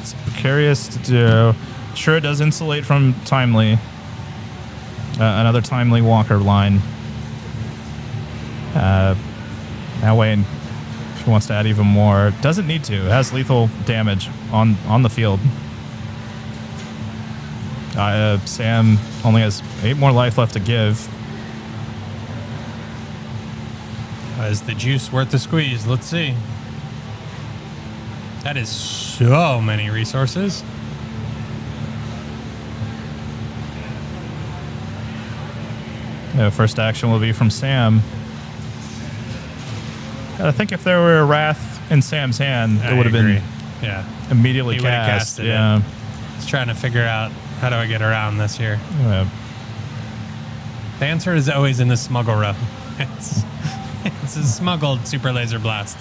it's precarious to do. Sure, it does insulate from Timely. Another Timely Walker line. That way, if he wants to add even more, doesn't need to. It has lethal damage on the field. Sam only has 8 more life left to give. Is the juice worth the squeeze? Let's see. That is so many resources. First action will be from Sam. I think if there were a Wrath in Sam's hand, it would have been immediately he would have cast. casted it. He's trying to figure out how do I get around this here. Yeah. The answer is always in the smuggle row. It's a smuggled super laser blast.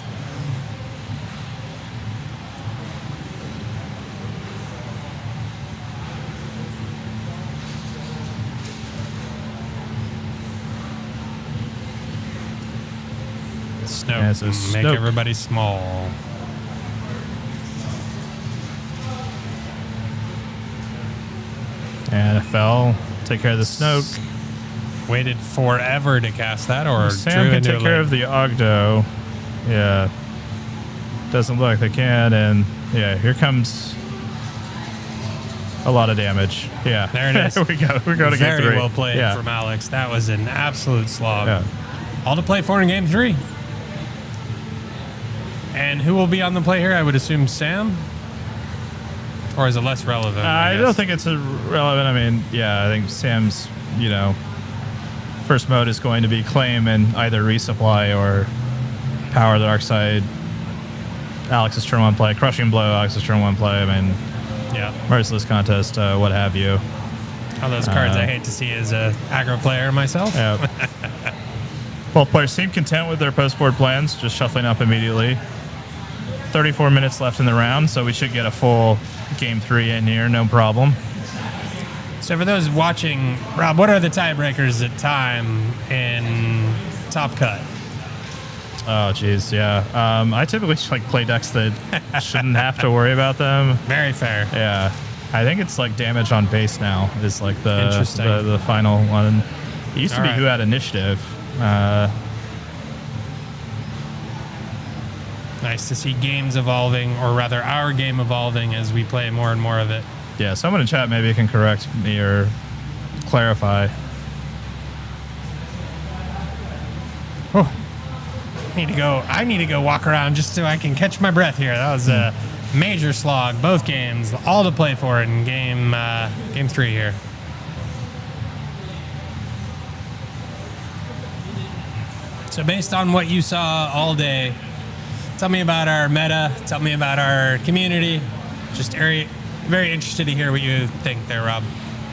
Snow. Yeah, so Make Snoke. everybody small. And it fell. Take care of the Snoke. Waited forever to cast that, or Sam drew can into take a care lane. of the Ogdo. Yeah. Doesn't look like they can, and yeah, here comes a lot of damage. Yeah. There it is. There we go. We're going to game Very 3. well played Yeah. from Alex. That was an absolute slog. Yeah. All to play for in game 3. And who will be on the play here? I would assume Sam? Or is it less relevant? I don't think it's relevant. I mean, yeah, I think Sam's, first mode is going to be claim and either resupply or power the dark side. Alex's turn 1 play, crushing blow, Alex's turn 1 play. I mean, Yeah. merciless contest, what have you. All those cards I hate to see as a aggro player myself. Yeah. Both players seem content with their post-board plans, just shuffling up immediately. 34 minutes left in the round, so we should get a full game 3 in here, no problem. So for those watching, Rob, what are the tiebreakers at time in Top Cut? Oh, geez, yeah. I typically play decks that shouldn't have to worry about them. Very fair. Yeah, I think it's damage on base now is the Interesting. the final one. It used to be All who right. had initiative. Nice to see games evolving, or rather our game evolving as we play more and more of it. Yeah, someone in chat maybe can correct me or clarify. Oh, I need to go walk around just so I can catch my breath here. That was a major slog, both games, all to play for in game 3 here. So based on what you saw all day, tell me about our meta, tell me about our community. Just very, very interested to hear what you think there, Rob.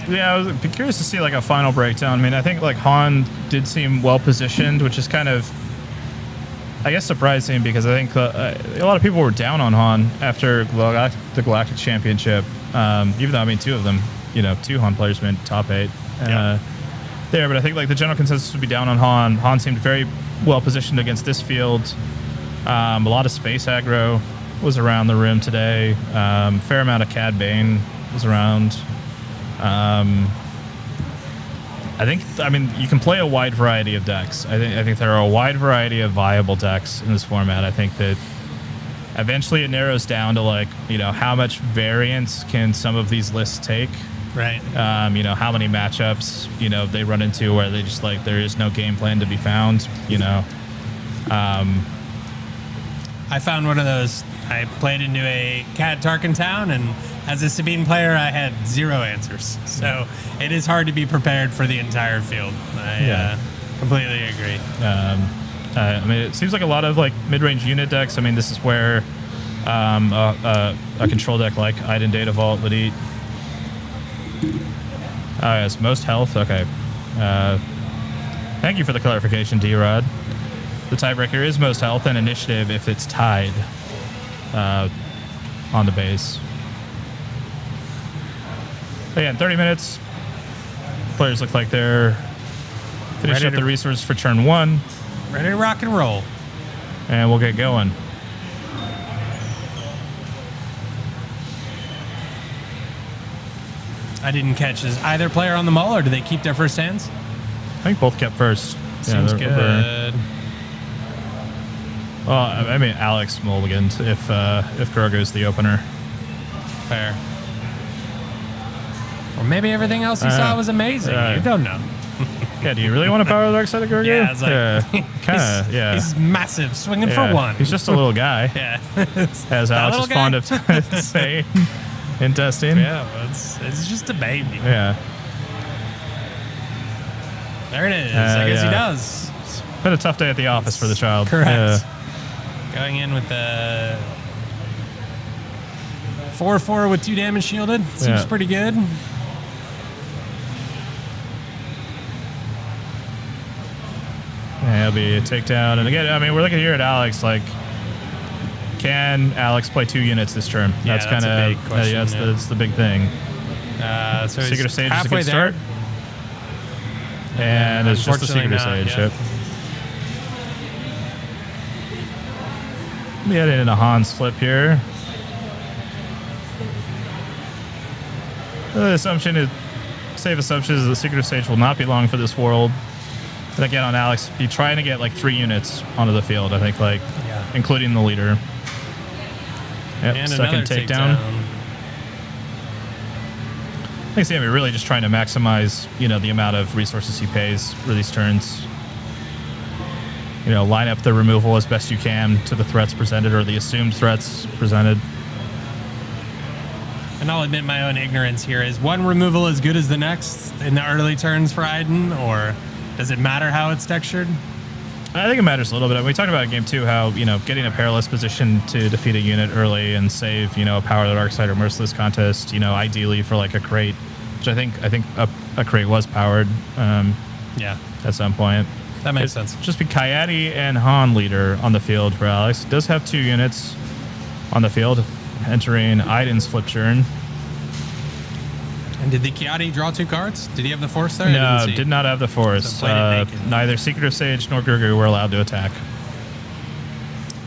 Yeah, I was curious to see a final breakdown. I mean, I think Han did seem well positioned, which is kind of, I guess, surprising because I think a lot of people were down on Han after the Galactic Championship. Even though, I mean, 2 of them, 2 Han players made top 8 there. But I think the general consensus would be down on Han. Han seemed very well positioned against this field. A lot of space aggro was around the rim today. Fair amount of Cad Bane was around. I mean, you can play a wide variety of decks. I think there are a wide variety of viable decks in this format. I think that eventually it narrows down to how much variance can some of these lists take. Right. How many matchups they run into where they just there is no game plan to be found. I found one of those. I played into a Cad Tarkin town, and as a Sabine player, I had 0 answers. So it is hard to be prepared for the entire field. I completely agree. I mean, it seems like a lot of mid-range unit decks. I mean, this is where a control deck like Iden Data Vault would eat. Yes, most health. Okay. Thank you for the clarification, D-Rod. The tiebreaker is most health and initiative if it's tied on the base. But yeah, in 30 minutes, players look like they're finishing up the resources for turn 1. Ready to rock and roll. And we'll get going. I didn't catch. Is either player on the mull, or do they keep their first hands? I think both kept first. Seems they're- good. Well, I mean, Alex mulligans if Grogu's the opener. Fair. Or maybe everything else you saw was amazing. right. You don't know. Yeah, do you really want to power the dark side of Gorgo? Yeah, it's like, kind of. Yeah, he's massive, swinging for one. He's just a little guy. Yeah, as Alex is fond of saying in testing. Yeah, it's just a baby. Yeah. There it is. I guess he does. It's been a tough day at the office for the child. Correct. Yeah. Going in with the 4/4 with 2 damage shielded. Seems pretty good. Yeah, it'll be a takedown. And again, I mean, we're looking here at Alex. Like, can Alex play 2 units this turn? Yeah, that's kind of that's the big thing. So Secret he's Stage is a halfway good start. And it's just the Secret Stage. Yeah. Yep. We headed into Han's flip here. The safe assumption is the Secret Stage will not be long for this world. And again, on Alex, be trying to get like 3 units onto the field, I think, including the leader. Yep, and second takedown. I think Sammy really just trying to maximize, the amount of resources he pays for these turns. Line up the removal as best you can to the threats presented or the assumed threats presented. And I'll admit my own ignorance here. Is one removal as good as the next in the early turns for Iden, or does it matter how it's textured? I think it matters a little bit. We talked about in game 2 how, getting a perilous position to defeat a unit early and save, a Power of the Dark Side or Merciless contest, ideally for like a crate, which I think a crate was powered at some point. That makes sense. Just be Coyote and Han leader on the field for Alex. It does have 2 units on the field entering Iden's flip turn. And did the Coyote draw 2 cards? Did he have the Force there? No, did not have the Force. So neither Secret Sage nor Gurgu were allowed to attack.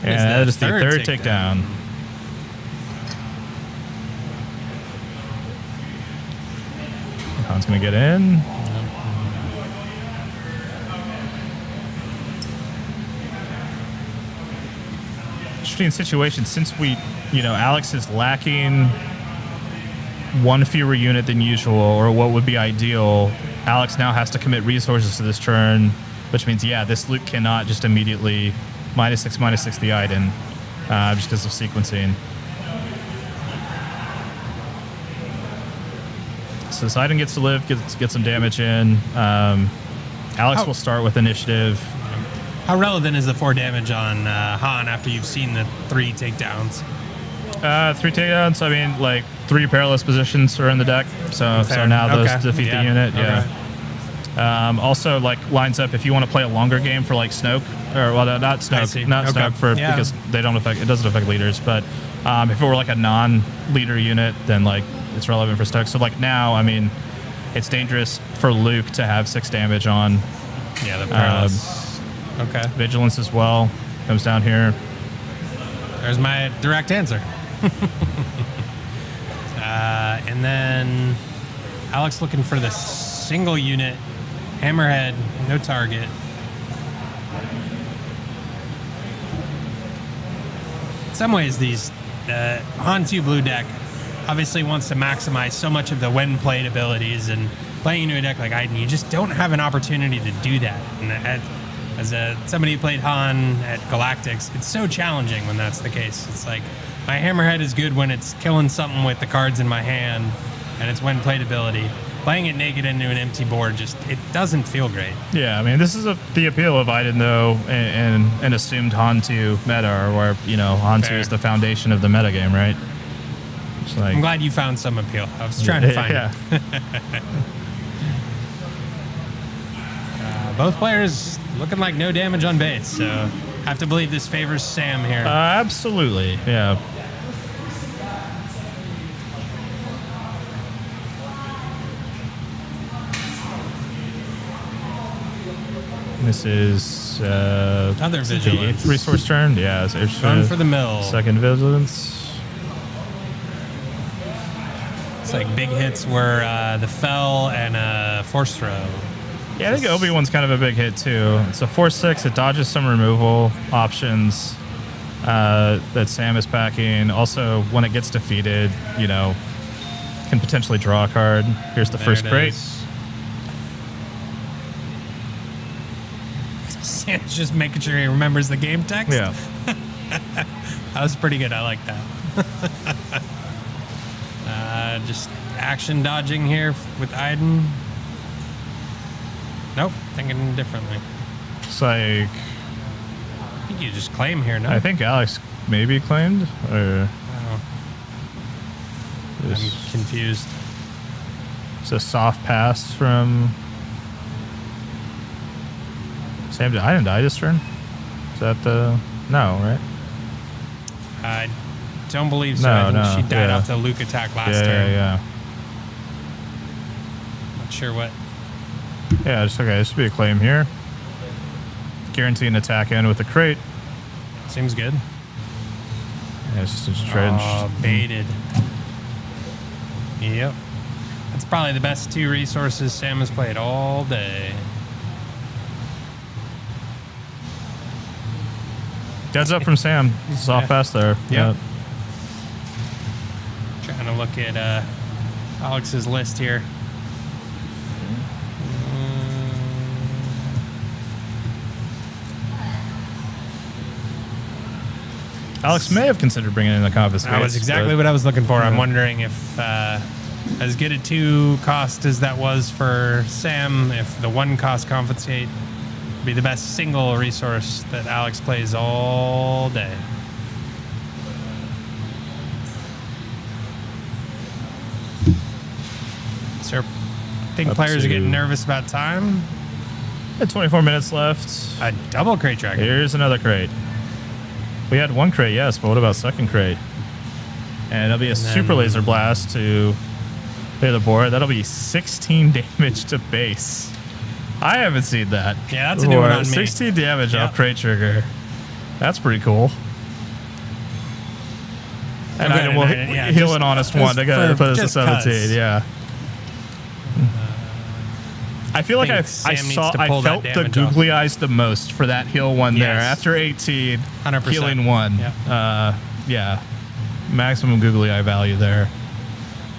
And that is the third takedown. Han's going to get in. Interesting situation since Alex is lacking 1 fewer unit than usual, or what would be ideal. Alex now has to commit resources to this turn, which means, this Luke cannot just immediately -6/-6 the Iden, just because of sequencing. So this Iden gets to live, get some damage in. Alex will start with initiative. How relevant is the 4 damage on Han after you've seen the 3 takedowns? 3 takedowns. I mean, like 3 perilous positions are in the deck, so now those defeat the unit. Okay. Yeah. Also, like lines up if you want to play a longer game for like Snoke, or not Snoke, Snoke because they don't affect. It doesn't affect leaders, but if it were like a non-leader unit, then like it's relevant for Snoke. So like now, I mean, it's dangerous for Luke to have 6 damage on. Yeah, the perilous. Vigilance as well comes down here. There's my direct answer. And then Alex looking for the single unit. Hammerhead, no target. In some ways, these Han 2 blue deck obviously wants to maximize so much of the when played abilities, and playing into a deck like Iden, you just don't have an opportunity to do that. And as somebody who played Han at Galactics, it's so challenging when that's the case. It's like, my Hammerhead is good when it's killing something with the cards in my hand, and it's when played ability. Playing it naked into an empty board, it doesn't feel great. Yeah, I mean, this is the appeal of Iden, though, and an assumed Han 2 meta, where, Han 2 is the foundation of the meta game, right? Like, I'm glad you found some appeal. I was trying to find it. Both players looking like no damage on base, so have to believe this favors Sam here. Absolutely, yeah. This is another vigilance. The 8th resource turn. Yeah, it's run for the mill. Second vigilance. It's like big hits were the fell and a force throw. Yeah, I think Obi-Wan's kind of a big hit too. It's a 4/6. It dodges some removal options that Sam is packing. Also, when it gets defeated, can potentially draw a card. Here's the first crate. Sam's just making sure he remembers the game text. Yeah. That was pretty good. I like that. Just action dodging here with Iden. Nope, thinking differently. It's like... I think you just claim here, no? I think Alex maybe claimed, or... Oh. I'm confused. It's a soft pass from... Sam, I didn't die this turn? Is that the... No, right? I don't believe so. No, I think no, she died yeah. off the Luke attack last Yeah, turn. yeah, Not sure what. yeah. Just okay. This should be a claim here. Guarantee an attack in with the crate. Seems good. Yeah, it's just trade. Oh, baited. Yep. That's probably the best 2 resources Sam has played all day. Heads up from Sam. Soft pass there. Yep. Trying to look at Alex's list here. Alex may have considered bringing in the confiscate. That was exactly what I was looking for. I'm wondering if, as good a 2 cost as that was for Sam, if the 1 cost confiscate would be the best single resource that Alex plays all day. So, I think Up players to- are getting nervous about time. 24 minutes left. A double crate dragon. Here's another crate. We had 1 crate, yes, but what about second crate? And it'll be a super laser blast to clear the board. That'll be 16 damage to base. I haven't seen that. Yeah, that's a new one on me. 16 damage off crate trigger. That's pretty cool. And Okay, I will yeah, heal just- an honest just one to for- put us to just 17. 'cause. Yeah. I feel like I Sam needs saw to I pull that felt the damage off. googly eyes the most for that heal one there. Yes. After 18, 100%. healing 1. Yeah. Yeah, maximum googly eye value there.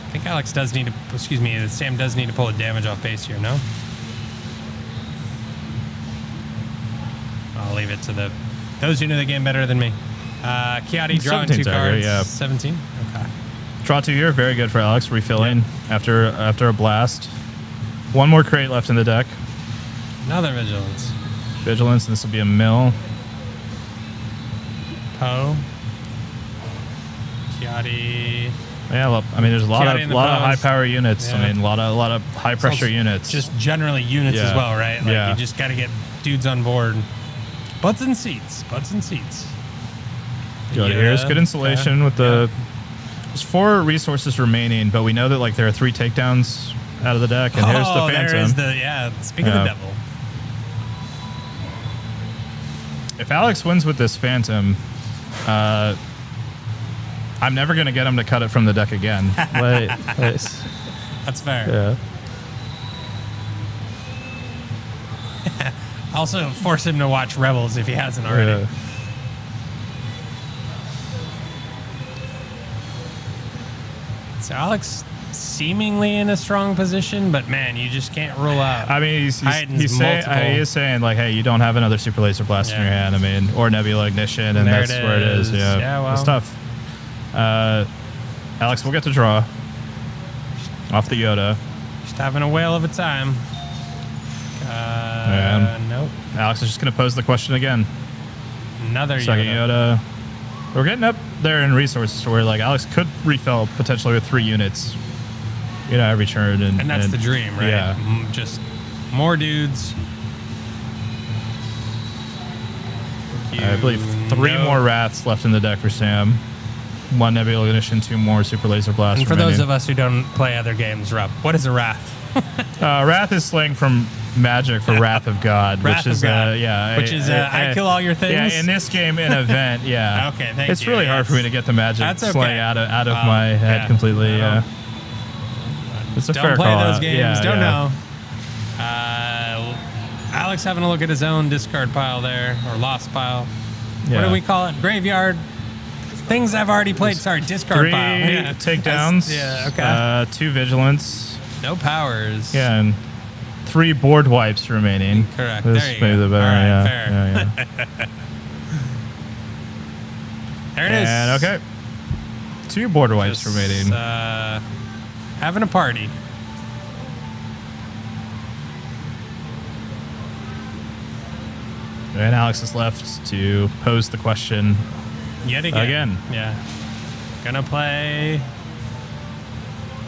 I think Alex does need to, excuse me, Sam does need to pull a damage off base here, no? I'll leave it to those who know the game better than me. Kiati drawing 2 17's accurate, cards. yeah. 17? Okay. Draw 2 here, very good for Alex. Refilling after a blast. 1 more crate left in the deck. Another vigilance. Vigilance, and this will be a mill. Poe. Kiati. Yeah, well, I mean, there's a lot Kiati and of the high Poes. power units. Yeah. I mean, a lot of high pressure units. Just generally units as Yeah. well, right? Like Yeah. you just got to get dudes on board. Butts and seats. Butts and seats. Good. Here's good insulation with the. There's 4 resources remaining, but we know that like there are 3 takedowns out of the deck, and here's the Phantom. There is speaking of the devil. If Alex wins with this Phantom, I'm never going to get him to cut it from the deck again. Wait. That's fair. Yeah. Also, force him to watch Rebels if he hasn't already. Yeah. So Alex seemingly in a strong position, but man, you just can't rule out. I mean, he's Iden's saying, multiple. he is saying like, hey, you don't have another super laser blast in your hand. I mean, or nebula ignition, and There that's it where it is. is. Yeah, Yeah, well. it's tough. Alex will get to draw off the Yoda. Just having a whale of a time. Nope. Alex is just going to pose the question again. Another Second Yoda. Yoda. We're getting up there in resources to where like Alex could refill potentially with 3 units, every turn, And that's the dream, right? Yeah. Just more dudes. I believe 3 more Wraths left in the deck for Sam. 1 Nebula Ignition, 2 more Super Laser Blast. And for those of us who don't play other games, Rob, what is a Wrath? Wrath is slang from Magic for Wrath of God, Wrath which is of God. which is I kill all your things. Yeah, in this game, in event, yeah. Okay, thank it's you. really hard for me to get the Magic That's okay. slang out of my head yeah. completely. Yeah, it's a Don't fair play call those out. games. Yeah, Don't yeah. know. Alex having a look at his own discard pile there, or lost pile. Yeah. What do we call it? Graveyard. Things I've already played. Sorry, discard 3 pile. takedowns. Yeah, okay. 2 vigilance. No powers. Yeah, and 3 board wipes remaining. Correct. This There you may be go. the better. All right, Yeah, fair. yeah. There it is. And okay, 2 board wipes Just, remaining. Having a party. And Alex is left to pose the question Yet again. again. Yeah. Gonna play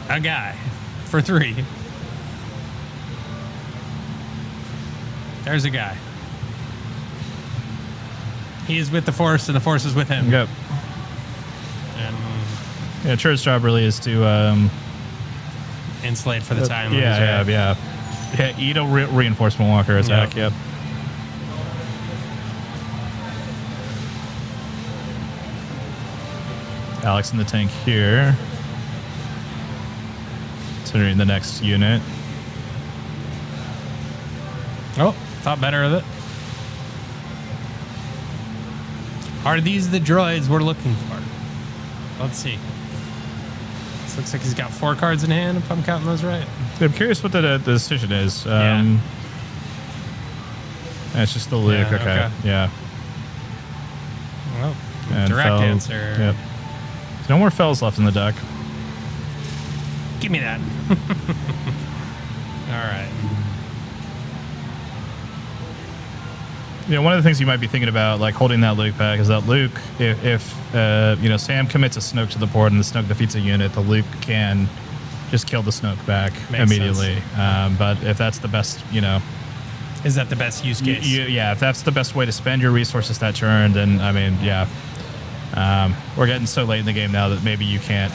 a guy for 3. There's a guy. He is with the Force, and the Force is with him. Yep. And Yeah, Church's job really is to insulate for the time. yeah. Eat a reinforcement walker attack. Yep. Alex in the tank here. Considering the next unit. Oh, thought better of it. Are these the droids we're looking for? Let's see. This looks like he's got 4 cards in hand, if I'm counting those right. I'm curious what the decision is. It's just the Luke. Yeah, Okay. Yeah. Well, And direct Fel- answer. Yep. There's no more Fells left in the deck. Give me that. All right. You know, one of the things you might be thinking about, like holding that Luke back, is that Luke, if Sam commits a Snoke to the board and the Snoke defeats a unit, the Luke can just kill the Snoke back Makes immediately. But if that's the best, Is that the best use case? if that's the best way to spend your resources that turn, then I mean, yeah. We're getting so late in the game now that maybe you can't,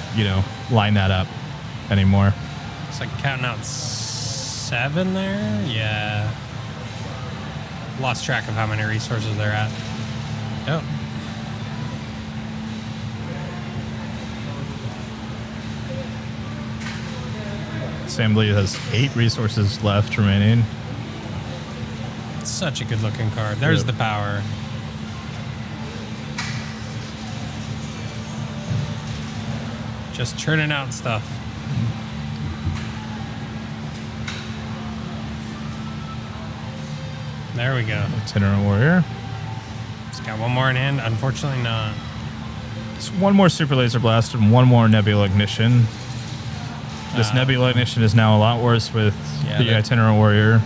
line that up anymore. It's like counting out 7 there. Yeah. Lost track of how many resources they're at. Yep. Sam Lee has 8 resources left remaining. Such a good looking card. There's Yep. the power. Just churning out stuff. There we go. Itinerant Warrior. It's got 1 more in hand. Unfortunately not. It's 1 more Super Laser Blast and 1 more Nebula Ignition. This Nebula Ignition is now a lot worse with the that- Itinerant Warrior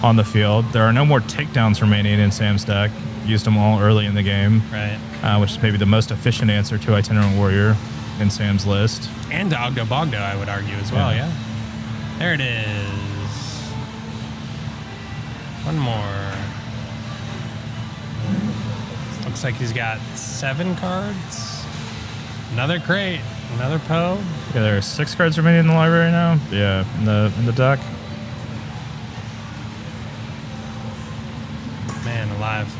on the field. There are no more takedowns remaining in Sam's deck. Used them all early in the game, Right. which is maybe the most efficient answer to Itinerant Warrior in Sam's list. And Ogdo Bogdo, I would argue as well, yeah. There it is. 1 more. Looks like he's got 7 cards. Another crate. Another Poe. Yeah, there are 6 cards remaining in the library now. Yeah, in the deck. Man alive.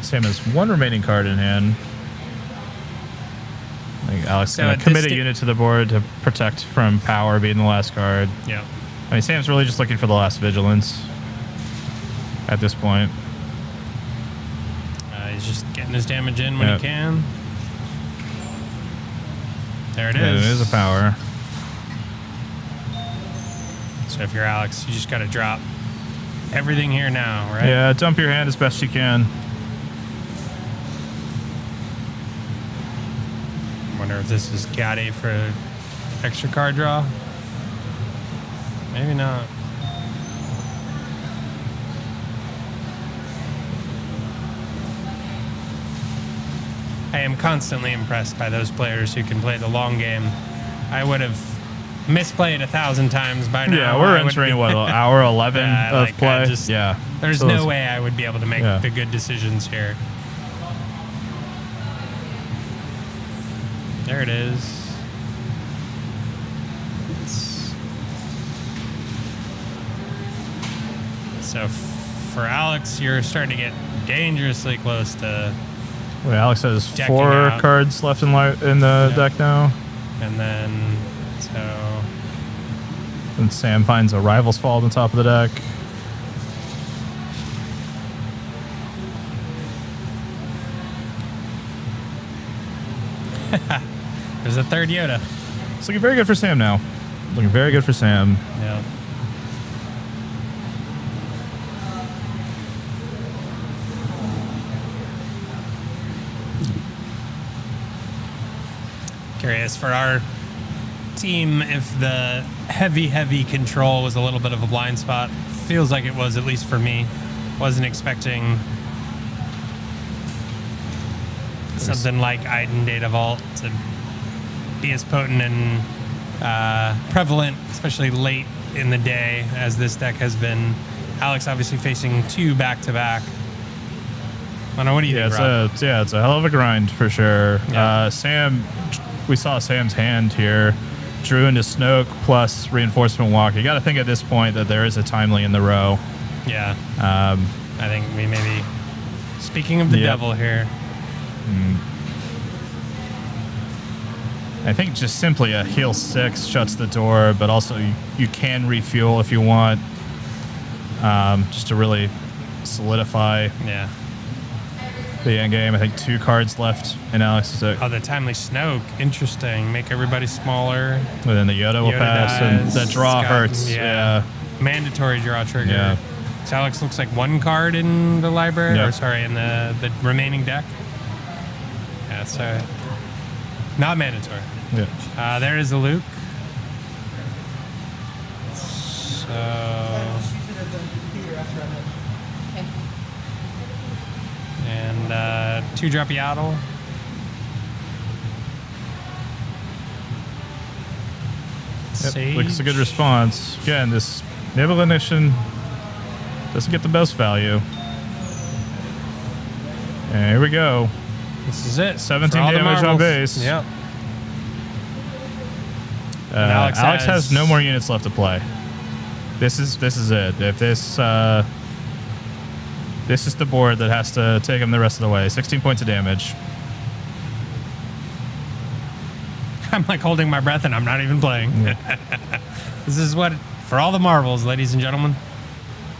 Sam has 1 remaining card in hand. I think Alex is So going at to commit this a unit to the board to protect from power being the last card. Yeah. I mean, Sam's really just looking for the last vigilance at this point. He's just getting his damage in when Yep. he can. There it Yeah, is. it is a power. So if you're Alex, you just got to drop everything here now, right? Yeah, dump your hand as best you can. Wonder if this is Gaddy for extra card draw. Maybe not. I am constantly impressed by those players who can play the long game. I would have misplayed 1,000 times by now. Yeah, we're I would entering, be- what, hour 11 Yeah, of like, play? yeah. There's So no it's- way I would be able to make Yeah. the good decisions here. There it is. So for Alex, you're starting to get dangerously close to, Wait, Alex has Decking 4 out. cards left in the Yeah. deck now. and then so And Sam finds a Rival's Fall on the top of the deck. There's a third Yoda. It's looking very good for Sam now. Looking very good for Sam. Yeah. Curious for our team if the heavy control was a little bit of a blind spot. Feels like it was, at least for me. Wasn't expecting something like Iden Data Vault to be as potent and prevalent, especially late in the day, as this deck has been. Alex obviously facing 2 back-to-back. I don't know, what do you think, Rob? It's a hell of a grind for sure. Yeah. Sam, we saw Sam's hand here. Drew into Snoke plus Reinforcement Walk. You got to think at this point that there is a timely in the row. Yeah. I think we maybe, speaking of the devil here. I think just simply a heal 6 shuts the door, but also you can refuel if you want, just to really solidify the end game. I think 2 cards left in Alex's deck. Oh, the timely Snoke. Interesting. Make everybody smaller. And then the Yoda will pass, dies. and that draw hurts. Yeah. Mandatory draw trigger. Yeah. So Alex looks like 1 card in the library, Yep. or sorry, in the remaining deck. Yeah, so not mandatory. Yeah. There is a Luke. So. And 2-drop Yaddle. Yep. Looks a good response. Again, this Nebula Ignition doesn't get the best value. And here we go. This is it. 17 damage on base. Yep. Alex has no more units left to play. This is it. If this is the board that has to take him the rest of the way. 16 points of damage. I'm like holding my breath and I'm not even playing. Yeah. This is what, for all the marbles, ladies and gentlemen.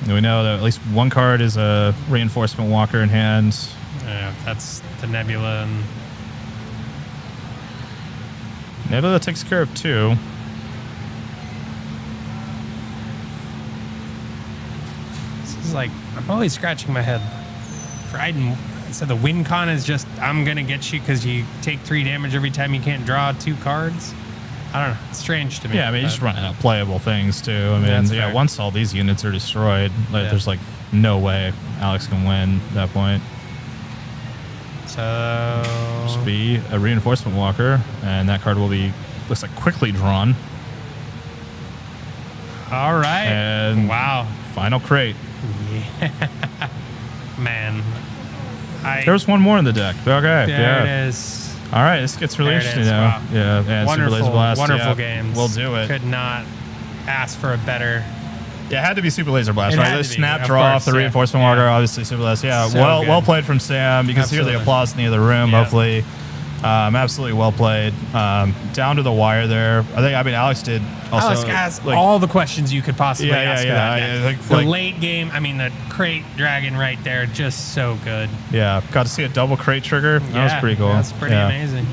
And we know that at least 1 card is a Reinforcement Walker in hand. Yeah, that's the Nebula. And Nebula takes care of 2. this is like, I'm always scratching my head. For Iden, so the win con is just, I'm going to get you because you take 3 damage every time you can't draw 2 cards. I don't know. It's strange to me. Yeah, I mean, you're just running out of playable things, too. I mean, fair. Once all these units are destroyed, there's like no way Alex can win at that point. So. Just be a Reinforcement Walker, and that card will be, looks like, quickly drawn. All right. And wow. Final crate. Yeah. Man. There's 1 more in the deck. Okay. There it is. All right, this gets really interesting now. Wow. Yeah, and Super Laser Blast. Wonderful games. We'll do it. Could not ask for a better. Yeah, it had to be Super Laser Blast, It right? had The to be, snap of draw course, off the yeah. Reinforcement Walker, obviously Super Blast. Yeah, So good. well played from Sam. You can hear the applause in the other room, Yeah. hopefully. Absolutely well played. Down to the wire there. I mean, Alex did also. Alex asked all the questions you could possibly ask. I think, the late game, I mean, the crate dragon right there, just so good. Yeah, got to see a double crate trigger. That was pretty cool. That's pretty amazing.